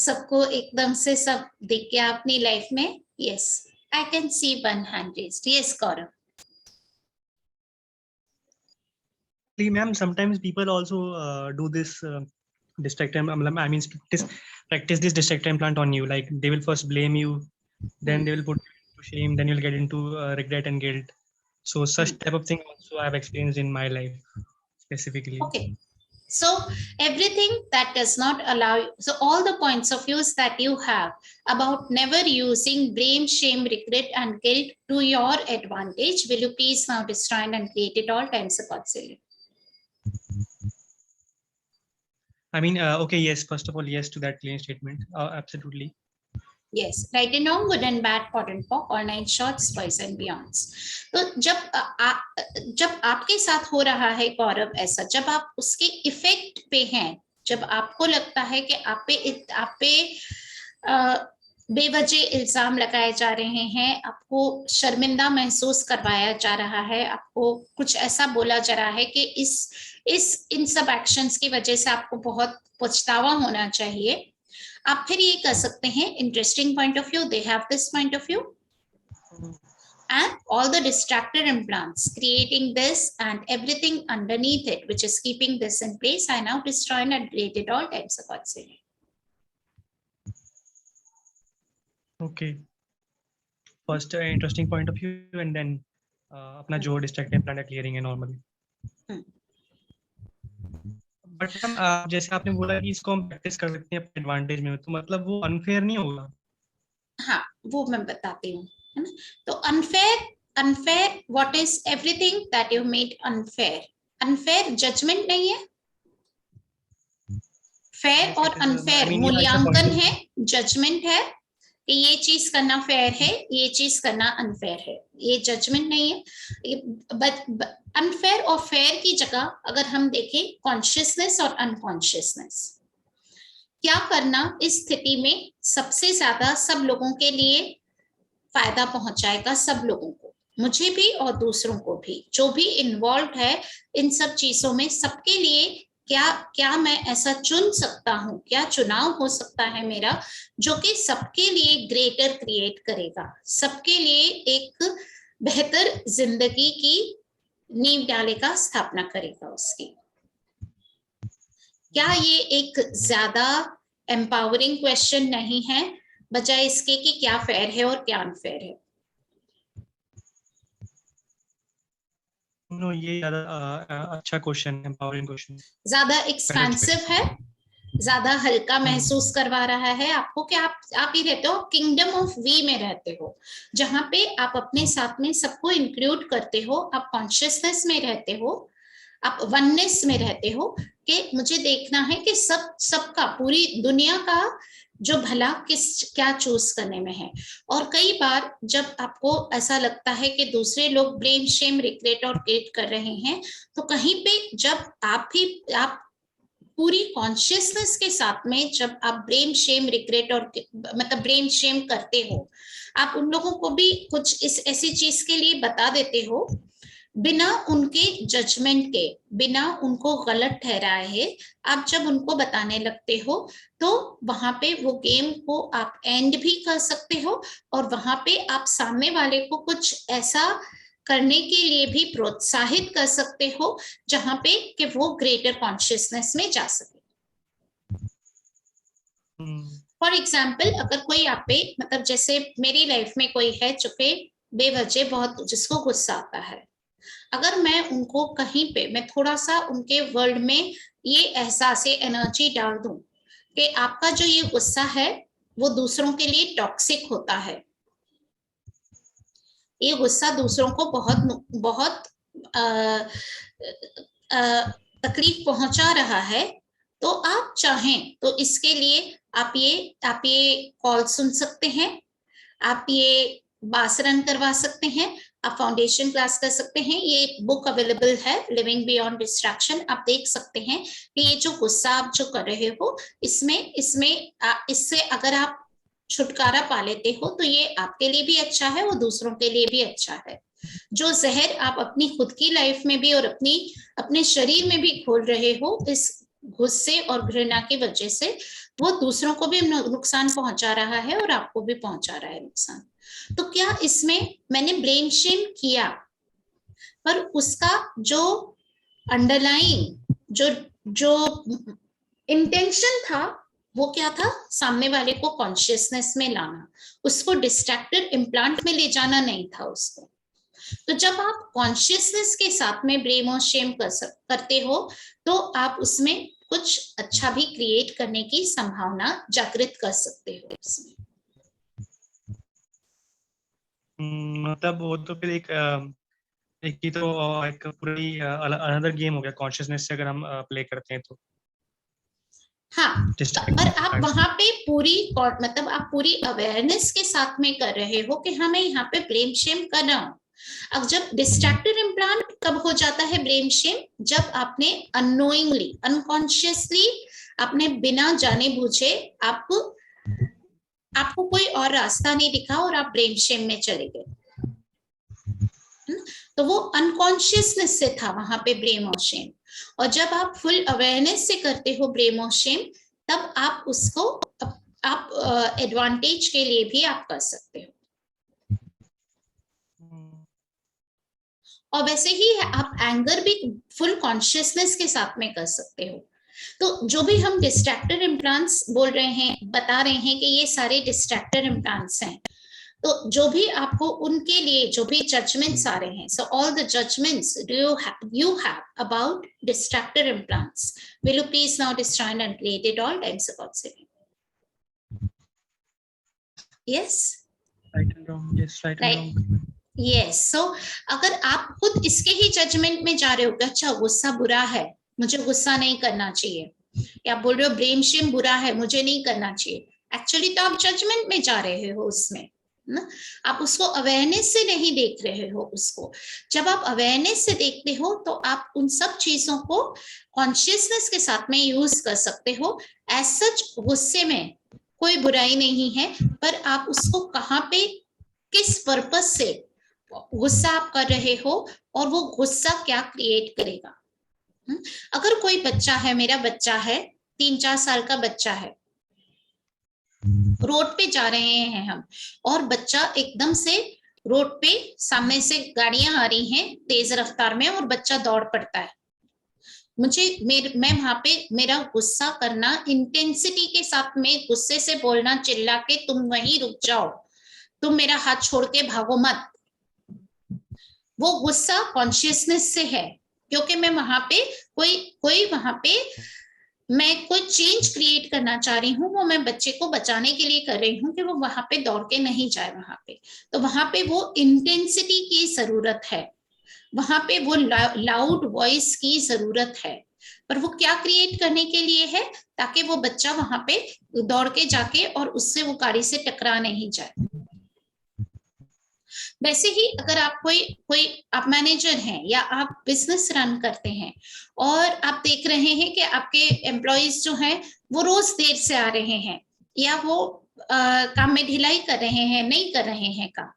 सबको, एकदम से सब देख के अपनी लाइफ में. Yes, I can see one hand raised. Yes, Gaurav. Ma'am, sometimes people also do this distractor. I mean, practice this distractor implant on you. Like they will first blame you, then they will put you to shame, then you'll get into regret and guilt. So such type of thing also I've experienced in my life specifically. Okay. So everything that does not allow you, so all the points of views that you have about never using blame, shame, regret, and guilt to your advantage, will you please now destroy and create it all times of God's healing. I mean, okay, yes, first of all, yes to that clean statement. Absolutely. Yes, right and wrong, good and bad, pot and pock, all 9 shorts, boys and beyonds. तो जब आपके साथ हो रहा है गौरव ऐसा, जब आप उसके इफेक्ट पे हैं, जब आपको लगता है कि आप पे बेवजह इल्जाम लगाए जा रहे हैं, आपको शर्मिंदा महसूस करवाया जा रहा है, आपको कुछ ऐसा बोला जा रहा है कि इन सब एक्शंस की वजह से आपको बहुत पछतावा होना चाहिए, आप फिर ये कर सकते हैं. Interesting point of view, they have this point of view, and all the distractor implants creating this and everything underneath it which is keeping this in place, I now destroy and create it all types of God's healing. Okay, first interesting point of view, and then अपना जो distractor implant clearing है normally. But जैसे आपने बोला कि इसको हम practice कर सकते हैं अपने एडवांटेज में, तो मतलब वो अनफेयर नहीं होगा? हाँ, वो मैं बताती हूँ, है ना. तो unfair what is everything that you made unfair. Unfair judgment नहीं है, फेयर और अनफेयर मूल्यांकन है, जजमेंट है कि ये चीज करना फेयर है, ये चीज करना अनफेयर है, ये जजमेंट नहीं है. बट अनफेयर और फेयर की जगह अगर हम देखें कॉन्शियसनेस और अनकॉन्शियसनेस, क्या करना इस स्थिति में सबसे ज्यादा सब लोगों के लिए फायदा पहुंचाएगा, सब लोगों को, मुझे भी और दूसरों को भी, जो भी इन्वॉल्व है इन सब चीजों में, सबके लिए क्या मैं ऐसा चुन सकता हूं, क्या चुनाव हो सकता है मेरा जो कि सबके लिए ग्रेटर क्रिएट करेगा, सबके लिए एक बेहतर जिंदगी की नींव डालेगा, स्थापना करेगा उसकी. क्या ये एक ज्यादा एम्पावरिंग क्वेश्चन नहीं है, बजाय इसके कि क्या फेयर है और क्या अनफेयर है। नो, ये ज्यादा अच्छा क्वेश्चन है, एम्पावरिंग क्वेश्चन। ज्यादा एक्सपेंसिव है, ज्यादा हल्का महसूस करवा रहा है आपको कि आप ही रहते हो किंगडम ऑफ वी में रहते हो, जहां पे आप अपने साथ में सबको इंक्लूड करते हो, आप कॉन्शियसनेस में रहते हो, आप वननेस में रहते हो कि मुझे देखना है कि सबका, पूरी दुनिया का जो भला क्या चूज करने में है। और कई बार जब आपको ऐसा लगता है कि दूसरे लोग ब्लेम शेम रिग्रेट और गिल्ट कर रहे हैं, तो कहीं पे जब आप पूरी कॉन्शियसनेस के साथ में जब आप ब्लेम शेम रिग्रेट और मतलब ब्लेम शेम करते हो, आप उन लोगों को भी कुछ इस ऐसी चीज के लिए बता देते हो बिना उनके जजमेंट के, बिना उनको गलत ठहराए है। आप जब उनको बताने लगते हो तो वहां पे वो गेम को आप एंड भी कर सकते हो, और वहां पे आप सामने वाले को कुछ ऐसा करने के लिए भी प्रोत्साहित कर सकते हो जहां पे कि वो ग्रेटर कॉन्शियसनेस में जा सके। फॉर एग्जाम्पल, अगर कोई आप पे, मतलब जैसे मेरी लाइफ में कोई है जो कि बेवजह बहुत जिसको गुस्सा आता है, अगर मैं उनको कहीं पे मैं थोड़ा सा उनके वर्ल्ड में ये एहसास एनर्जी डाल दूं कि आपका जो ये गुस्सा है वो दूसरों के लिए टॉक्सिक होता है, ये गुस्सा दूसरों को बहुत बहुत तकलीफ पहुंचा रहा है, तो आप चाहें तो इसके लिए आप ये कॉल सुन सकते हैं, आप ये बास रन करवा सकते हैं, आप फाउंडेशन क्लास कर सकते हैं। ये एक बुक अवेलेबल है, लिविंग बियॉन्ड डिस्ट्रैक्शन, आप देख सकते हैं कि ये जो गुस्सा आप जो कर रहे हो, इससे अगर आप छुटकारा पा लेते हो तो ये आपके लिए भी अच्छा है और दूसरों के लिए भी अच्छा है। जो जहर आप अपनी खुद की लाइफ में भी और अपने शरीर में भी खोल रहे हो इस गुस्से और घृणा की वजह से, वो दूसरों को भी नुकसान पहुंचा रहा है और आपको भी पहुंचा रहा है नुकसान। तो क्या इसमें मैंने ब्लेम शेम किया, पर उसका जो अंडरलाइन जो इंटेंशन था वो क्या था? सामने वाले को कॉन्शियसनेस में लाना, उसको डिस्ट्रैक्टेड इम्प्लांट में ले जाना नहीं था उसको। तो जब आप कॉन्शियसनेस के साथ में ब्लेम और शेम करते हो तो आप उसमें कुछ अच्छा भी क्रिएट करने की संभावना जागृत कर सकते हो उसमें। मतलब वो तो फिर एक ही तो एक पूरी अनदर गेम हो गया कॉन्शियसनेस से, अगर हम प्ले करते हैं तो। हाँ, पर आप वहां पे मतलब आप पूरी अवेयरनेस के साथ में कर रहे हो कि हाँ मैं यहाँ पे ब्लेम शेम कर रहा हूँ। अब जब डिस्ट्रैक्टेड इम्प्लांट कब हो जाता है ब्लेम शेम? जब आपने अननोइंगली, अनकॉन्शियसली, आपने बिना जाने बूझे आपको कोई और रास्ता नहीं दिखा और आप ब्लेम शेम में चले गए, तो वो अनकॉन्शियसनेस से था वहां पे ब्लेम और शेम। और जब आप फुल अवेयरनेस से करते हो ब्लेम और शेम, तब आप उसको आप एडवांटेज के लिए भी आप कर सकते हो। और वैसे ही आप एंगर भी फुल कॉन्शियसनेस के साथ में कर सकते हो। तो जो भी हम डिस्ट्रैक्टर इम्प्लांट्स बोल रहे हैं, बता रहे हैं कि ये सारे डिस्ट्रैक्टर इम्प्लांट्स हैं, तो जो भी आपको उनके लिए जो भी जजमेंट्स आ रहे हैं, so all the judgments you have about distractor implants, will you please now destroy and create it all times about 7? Yes, right and wrong, yes, right and wrong, yes. So अगर आप खुद इसके ही judgement में जा रहे हो कि अच्छा गुस्सा बुरा है, मुझे गुस्सा नहीं करना चाहिए, या बोल रहे हो ब्लेम शेम बुरा है, मुझे नहीं करना चाहिए, एक्चुअली तो आप जजमेंट में जा रहे हो उसमें ना, आप उसको अवेयरनेस से नहीं देख रहे हो उसको। जब आप अवेयरनेस से देखते हो तो आप उन सब चीजों को कॉन्शियसनेस के साथ में यूज कर सकते हो। एज सच गुस्से में कोई बुराई नहीं है, पर आप उसको कहाँ पे किस पर्पस से गुस्सा आप कर रहे हो और वो गुस्सा क्या क्रिएट करेगा। अगर कोई बच्चा है, मेरा बच्चा है, 3-4 साल का बच्चा है, रोड पे जा रहे हैं हम, और बच्चा एकदम से रोड पे सामने से गाड़ियां आ रही हैं तेज रफ्तार में और बच्चा दौड़ पड़ता है, मैं वहां पे मेरा गुस्सा करना इंटेंसिटी के साथ में गुस्से से बोलना, चिल्ला के तुम वहीं रुक जाओ, तुम मेरा हाथ छोड़ के भागो मत, वो गुस्सा कॉन्शियसनेस से है, क्योंकि मैं वहां पे कोई वहां पे मैं कोई चेंज क्रिएट करना चाह रही हूँ, वो मैं बच्चे को बचाने के लिए कर रही हूँ कि वो वहां पे दौड़ के नहीं जाए वहां पे। तो वहां पे वो इंटेंसिटी की जरूरत है, वहां पे वो लाउड वॉइस की जरूरत है, पर वो क्या क्रिएट करने के लिए है, ताकि वो बच्चा वहां पे दौड़ के जाके और उससे वो गाड़ी से टकरा नहीं जाए। वैसे ही अगर आप कोई आप मैनेजर हैं या आप बिजनेस रन करते हैं और आप देख रहे हैं कि आपके एम्प्लॉइज जो हैं वो रोज देर से आ रहे हैं या वो काम में ढिलाई कर रहे हैं, नहीं कर रहे हैं काम,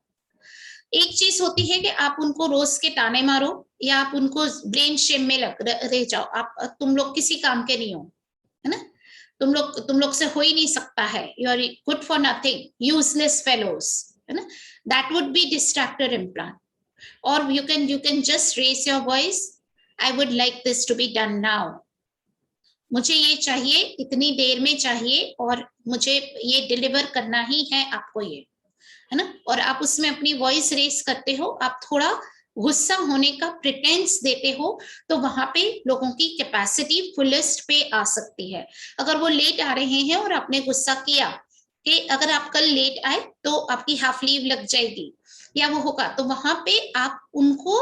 एक चीज होती है कि आप उनको रोज के ताने मारो या आप उनको ब्रेन शेम में रह जाओ, आप तुम लोग किसी काम के नहीं हो, है ना, तुम लोग से हो ही नहीं सकता है, you are good for nothing, useless fellows, है ना, that would be distractor implant. Or you can just raise your voice, I would like this to be done now, मुझे ये चाहिए, इतनी देर में चाहिए और मुझे ये डिलीवर करना ही है आपको, ये है ना, और आप उसमें अपनी वॉइस रेस करते हो, आप थोड़ा गुस्सा होने का प्रिटेंस देते हो, तो वहां पे लोगों की कैपेसिटी फुलेस्ट पे आ सकती है। अगर वो लेट आ रहे हैं और आपने गुस्सा किया कि अगर आप कल लेट आए तो आपकी हाफ लीव लग जाएगी या वो होगा, तो वहां पे आप उनको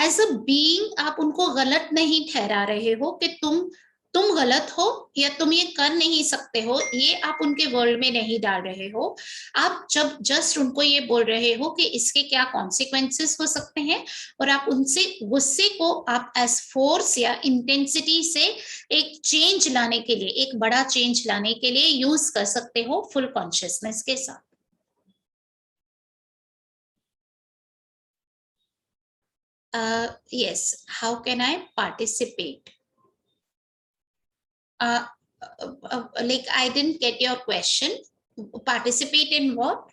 एज अ बीइंग आप उनको गलत नहीं ठहरा रहे हो कि तुम गलत हो या तुम ये कर नहीं सकते हो, ये आप उनके वर्ल्ड में नहीं डाल रहे हो, आप जब जस्ट उनको ये बोल रहे हो कि इसके क्या कॉन्सिक्वेंसेस हो सकते हैं, और आप उनसे गुस्से को आप एज फोर्स या इंटेंसिटी से एक चेंज लाने के लिए, एक बड़ा चेंज लाने के लिए यूज कर सकते हो फुल कॉन्शियसनेस के साथ। Yes, how can I participate? Like I didn't get your question. Participate in what?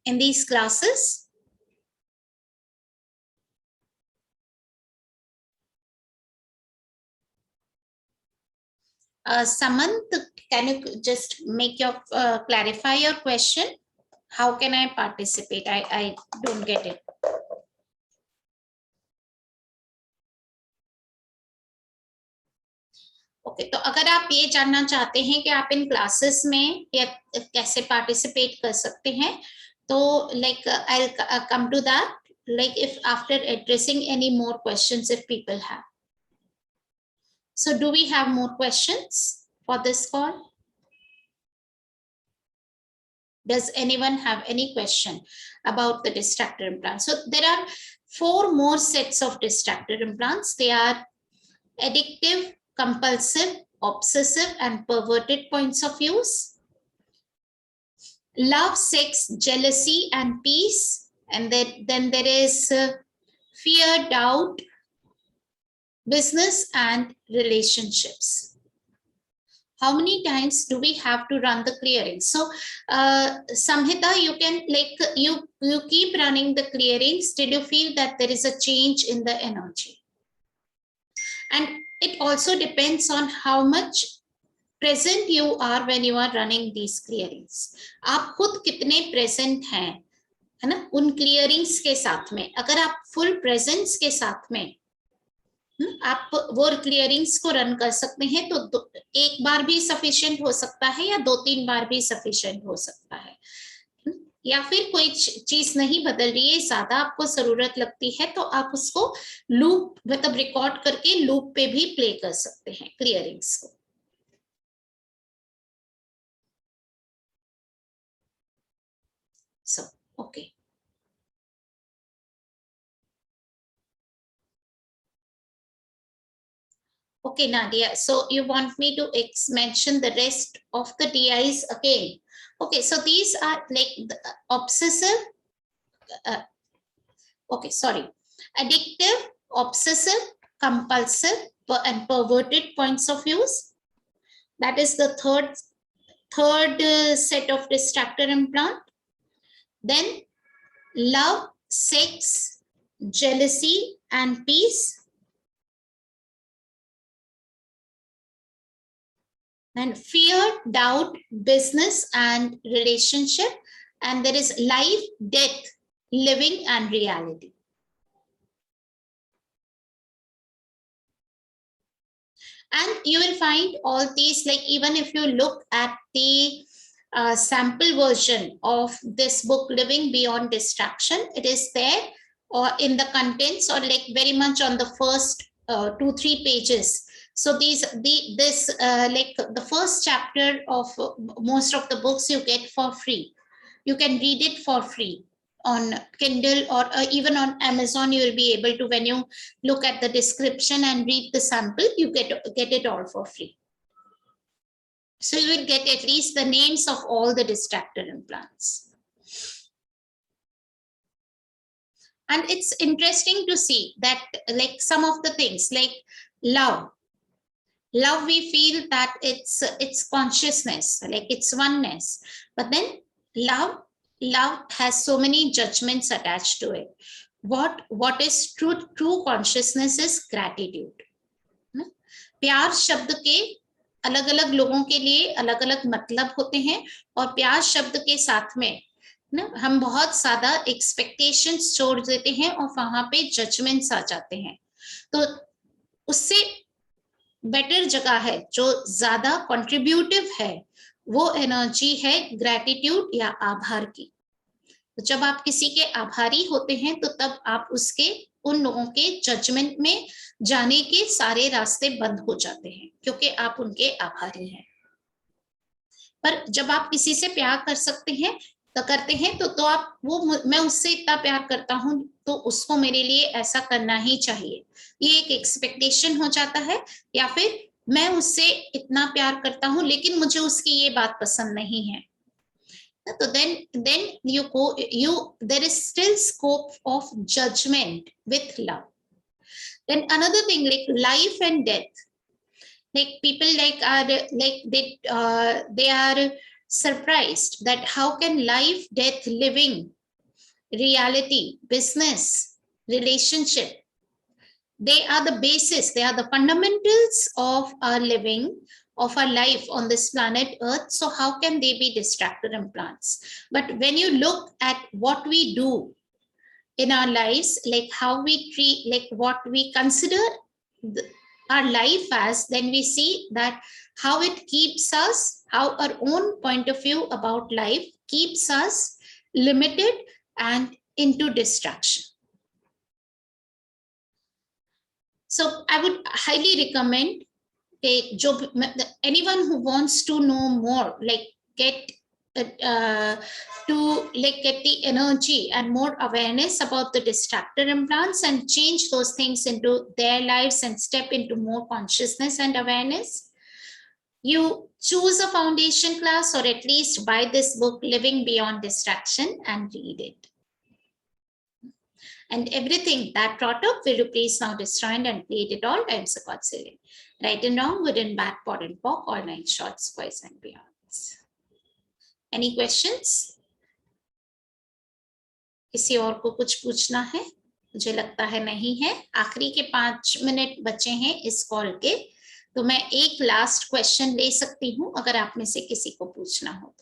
In these classes? Samant, can you just make your clarify your question? How can I participate? I don't get it. Okay, तो अगर आप ये जानना चाहते हैं कि आप इन classes में या कैसे पार्टिसिपेट कर सकते हैं, तो like I come to that, like if after addressing any more questions if people have. So do we have more questions for this call? Does anyone have any question about the distractor implants? So there are 4 more sets of distractor implants. They are addictive, compulsive, obsessive, and perverted points of views. Love, sex, jealousy, and peace. And then there is fear, doubt, business, and relationships. How many times do we have to run the clearing? So Samhita, you can like you keep running the clearings till you feel that there is a change in the energy. And it also depends on how much present you are when you are running these clearings. आप खुद कितने present हैं, है ना, उन clearings के साथ में। अगर आप full presence के साथ में आप वो क्लियरिंग्स को रन कर सकते हैं, तो एक बार भी सफिशिएंट हो सकता है या 2-3 बार भी सफिशिएंट हो सकता है, या फिर कोई चीज नहीं बदल रही है, ज्यादा आपको जरूरत लगती है, तो आप उसको लूप मतलब रिकॉर्ड करके लूप पे भी प्ले कर सकते हैं क्लियरिंग्स को। So okay, okay Nadia, so you want me to mention the rest of the DIs again? Okay, so these are like the obsessive, okay, sorry, addictive, obsessive, compulsive, and perverted points of views. That is the third set of distractor implant. Then love, sex, jealousy, and peace. And fear, doubt, business, and relationship. And there is life, death, living, and reality. And you will find all these, like even if you look at the sample version of this book, Living Beyond Distraction, it is there or in the contents, or like very much on the first 2-3 pages. So like the first chapter of most of the books you get for free. You can read it for free on Kindle, or even on Amazon. You will be able to, when you look at the description and read the sample, you get it all for free. So you will get at least the names of all the distractor implants. And it's interesting to see that, like some of the things like love, we feel that it's consciousness, like it's oneness, but then love has so many judgments attached to it. What is true consciousness is gratitude. प्यार शब्द के अलग अलग लोगों के लिए अलग अलग मतलब होते हैं, और प्यार शब्द के साथ में ना हम बहुत ज्यादा एक्सपेक्टेशंस छोड़ देते हैं और वहां पे जजमेंट्स आ जाते हैं. तो उससे बेटर जगह है जो ज्यादा कंट्रीब्यूटिव है, वो एनर्जी है ग्रैटिट्यूड या आभार की. तो जब आप किसी के आभारी होते हैं तो तब आप उसके उन लोगों के जजमेंट में जाने के सारे रास्ते बंद हो जाते हैं, क्योंकि आप उनके आभारी हैं. पर जब आप किसी से प्यार करते हैं तो आप मैं उससे इतना प्यार करता हूं तो उसको मेरे लिए ऐसा करना ही चाहिए, ये एक एक्सपेक्टेशन हो जाता है. या फिर मैं उससे इतना प्यार करता हूं लेकिन मुझे उसकी ये बात पसंद नहीं है, तो then there is still scope of judgment with love. Then another thing, like life and death, like people they are surprised that how can life, death, living, reality, business, relationship, they are the basis, they are the fundamentals of our living, of our life on this planet Earth. So how can they be distractor implants? But when you look at what we do in our lives, like how we treat, like what we consider our life as, then we see that how it keeps us, how our own point of view about life keeps us limited and into distraction. So I would highly recommend anyone who wants to know more, like get the energy and more awareness about the distractor implants and change those things into their lives and step into more consciousness and awareness. You choose a foundation class, or at least buy this book, Living Beyond Distraction, and read it. And everything that brought up will replace, now destroyed, and create it all. I am Sakat Siri. Right and wrong, good and bad, pod and pock, all 9 shorts, boys and beyonds. Any questions? किसी और को कुछ पूछना है? मुझे लगता है नहीं है. आखिरी के 5 मिनट बचे हैं इस कॉल के, तो मैं एक लास्ट क्वेश्चन ले सकती हूं अगर आप में से किसी को पूछना हो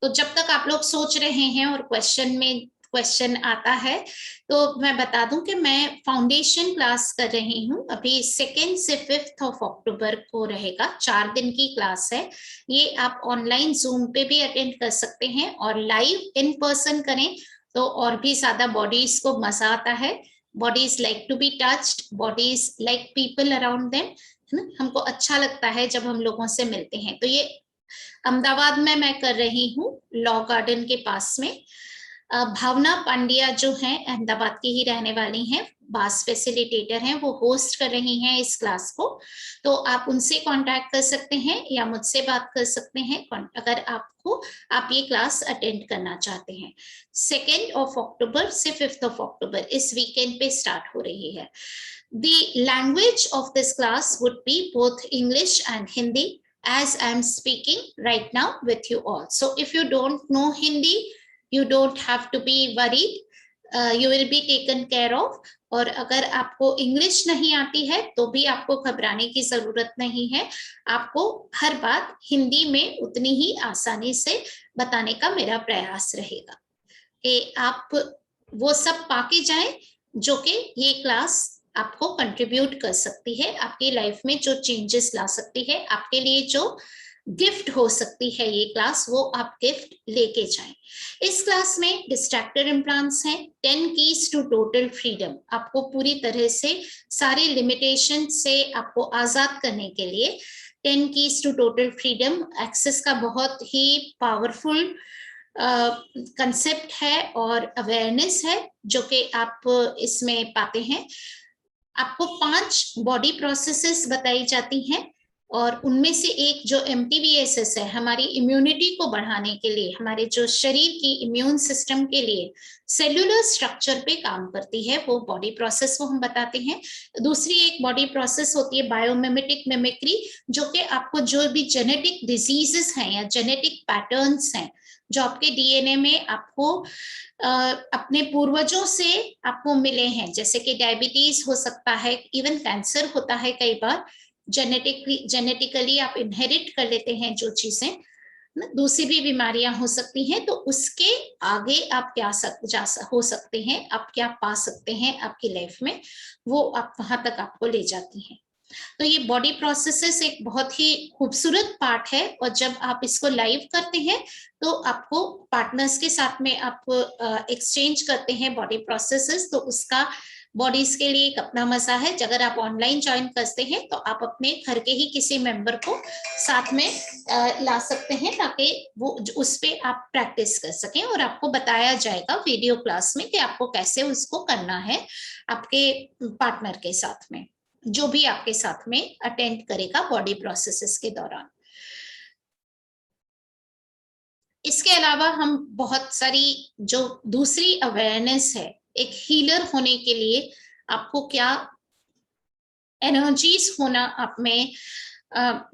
तो जब तक आप लोग सोच रहे हैं और क्वेश्चन आता है, तो मैं बता दूं कि मैं फाउंडेशन क्लास कर रही हूं अभी 2 से 5 अक्टूबर को रहेगा. 4 दिन की क्लास है. ये आप ऑनलाइन जूम पे भी अटेंड कर सकते हैं, और लाइव इन पर्सन करें तो और भी ज्यादा बॉडीज को मजा आता है. Bodies like to be touched, bodies like people around them, है ना. हमको अच्छा लगता है जब हम लोगों से मिलते हैं. तो ये अहमदाबाद में मैं कर रही हूँ, लॉ गार्डन के पास में. भावना पांड्या जो हैं, अहमदाबाद की ही रहने वाली हैं, बास फैसिलिटेटर हैं, वो होस्ट कर रही हैं इस क्लास को. तो आप उनसे कांटेक्ट कर सकते हैं या मुझसे बात कर सकते हैं अगर आप ये क्लास अटेंड करना चाहते हैं. 2 अक्टूबर से 5 अक्टूबर इस वीकेंड पे स्टार्ट हो रही है. The language of this class would be both English and Hindi, as I'm speaking right now with you all. So if you don't know Hindi, You don't have to be worried. You will be taken care of. और अगर आपको English नहीं आती है तो भी आपको घबराने की जरूरत नहीं है. आपको हर बात हिंदी में उतनी ही आसानी से बताने का मेरा प्रयास रहेगा कि आप वो सब पाके जाएं जो कि ये क्लास आपको कंट्रीब्यूट कर सकती है, आपकी लाइफ में जो चेंजेस ला सकती है, आपके लिए जो गिफ्ट हो सकती है ये क्लास, वो आप गिफ्ट लेके जाएं. इस क्लास में डिस्ट्रैक्टर इम्प्लांट्स हैं. 10 कीज टू टोटल फ्रीडम. आपको पूरी तरह से सारे लिमिटेशन से आपको आजाद करने के लिए 10 keys to total freedom access का बहुत ही पावरफुल कंसेप्ट है और अवेयरनेस है जो कि आप इसमें पाते हैं. आपको 5 बॉडी प्रोसेसेस बताई जाती हैं और उनमें से एक जो MTBSS है, हमारी इम्यूनिटी को बढ़ाने के लिए, हमारे जो शरीर की इम्यून सिस्टम के लिए सेल्यूलर स्ट्रक्चर पे काम करती है, वो बॉडी प्रोसेस वो हम बताते हैं. दूसरी एक बॉडी प्रोसेस होती है बायोमिमेटिक मिमिक्री, जो कि आपको जो भी जेनेटिक डिजीजेस हैं या जेनेटिक पैटर्न्स हैं जो आपके डीएनए में आपको अपने पूर्वजों से आपको मिले हैं, जैसे कि डायबिटीज हो सकता है, इवन कैंसर होता है कई बार, जेनेटिकली आप इनहेरिट कर लेते हैं जो चीजें, दूसरी भी बीमारियां हो सकती हैं. तो उसके आगे आप क्या हो सकते हैं, आप क्या पा सकते हैं आपकी लाइफ में, वो आप वहां तक आपको ले जाती हैं. तो ये बॉडी प्रोसेसेस एक बहुत ही खूबसूरत पार्ट है और जब आप इसको लाइव करते हैं तो आपको पार्टनर्स के साथ में आप एक्सचेंज करते हैं बॉडी प्रोसेसेस, तो उसका बॉडीज के लिए एक अपना मजा है. अगर आप ऑनलाइन ज्वाइन करते हैं तो आप अपने घर के ही किसी मेंबर को साथ में ला सकते हैं ताकि वो उस पे आप प्रैक्टिस कर सकें और आपको बताया जाएगा वीडियो क्लास में कि आपको कैसे उसको करना है आपके पार्टनर के साथ में, जो भी आपके साथ में अटेंड करेगा बॉडी प्रोसेसेस के दौरान. इसके अलावा हम बहुत सारी जो दूसरी अवेयरनेस है, एक हीलर होने के लिए आपको क्या एनर्जीज होना आप में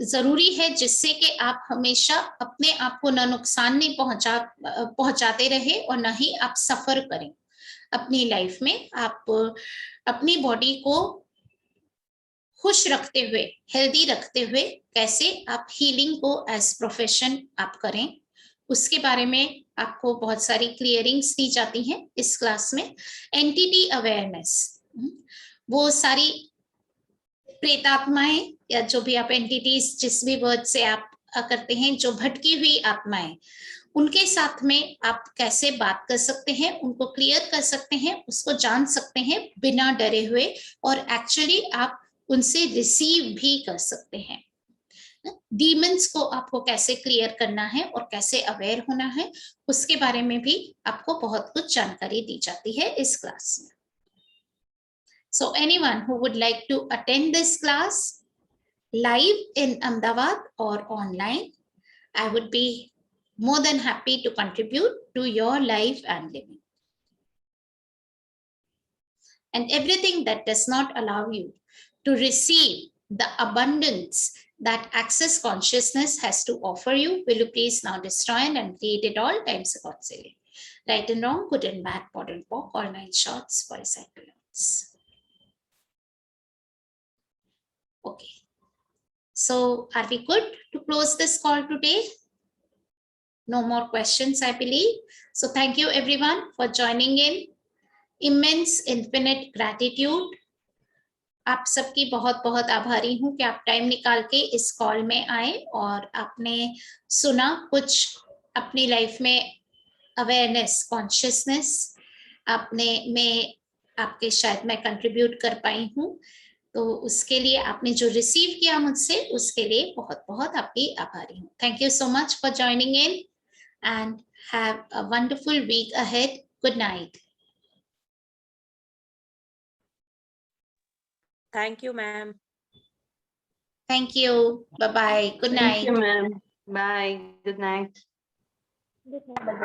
जरूरी है, जिससे कि आप हमेशा अपने आप को ना नुकसान नहीं पहुंचाते रहे और ना ही आप सफर करें अपनी लाइफ में. आप अपनी बॉडी को खुश रखते हुए, हेल्दी रखते हुए कैसे आप हीलिंग को एज प्रोफेशन आप करें, उसके बारे में आपको बहुत सारी क्लियरिंग्स दी जाती हैं इस क्लास में. एंटिटी अवेयरनेस, वो सारी प्रेतात्माएं या जो भी आप एंटिटीज जिस भी वर्ड से आप करते हैं, जो भटकी हुई आत्माएं, उनके साथ में आप कैसे बात कर सकते हैं, उनको क्लियर कर सकते हैं, उसको जान सकते हैं बिना डरे हुए, और एक्चुअली आप उनसे रिसीव भी कर सकते हैं. डीमंस को आपको कैसे क्लियर करना है और कैसे अवेयर होना है, उसके बारे में भी आपको बहुत कुछ जानकारी दी जाती है इस क्लास में. So anyone who would like to attend this class live in Ahmedabad or online, I would be more than happy to contribute to your life and living. And everything that does not allow you to receive the abundance that Access Consciousness has to offer you, will you please now destroy and create it all times reconciliation. Right and wrong, good and bad, pot and pock, all 9 shots for a cycle. Okay. So are we good to close this call today? No more questions, I believe. So thank you everyone for joining in. Immense, infinite gratitude. आप सबकी बहुत बहुत आभारी हूँ कि आप time निकाल के इस कॉल में आए और आपने सुना, कुछ अपनी लाइफ में अवेयरनेस, कॉन्शियसनेस आपके शायद मैं कंट्रीब्यूट कर पाई हूँ, तो उसके लिए आपने जो रिसीव किया मुझसे, उसके लिए बहुत बहुत आपकी आभारी हूँ. Thank you so much for joining in and have a wonderful week ahead. Good night. Thank you, ma'am. Thank you. Bye-bye. Good night. Thank you, ma'am. Bye. Good night. Good night.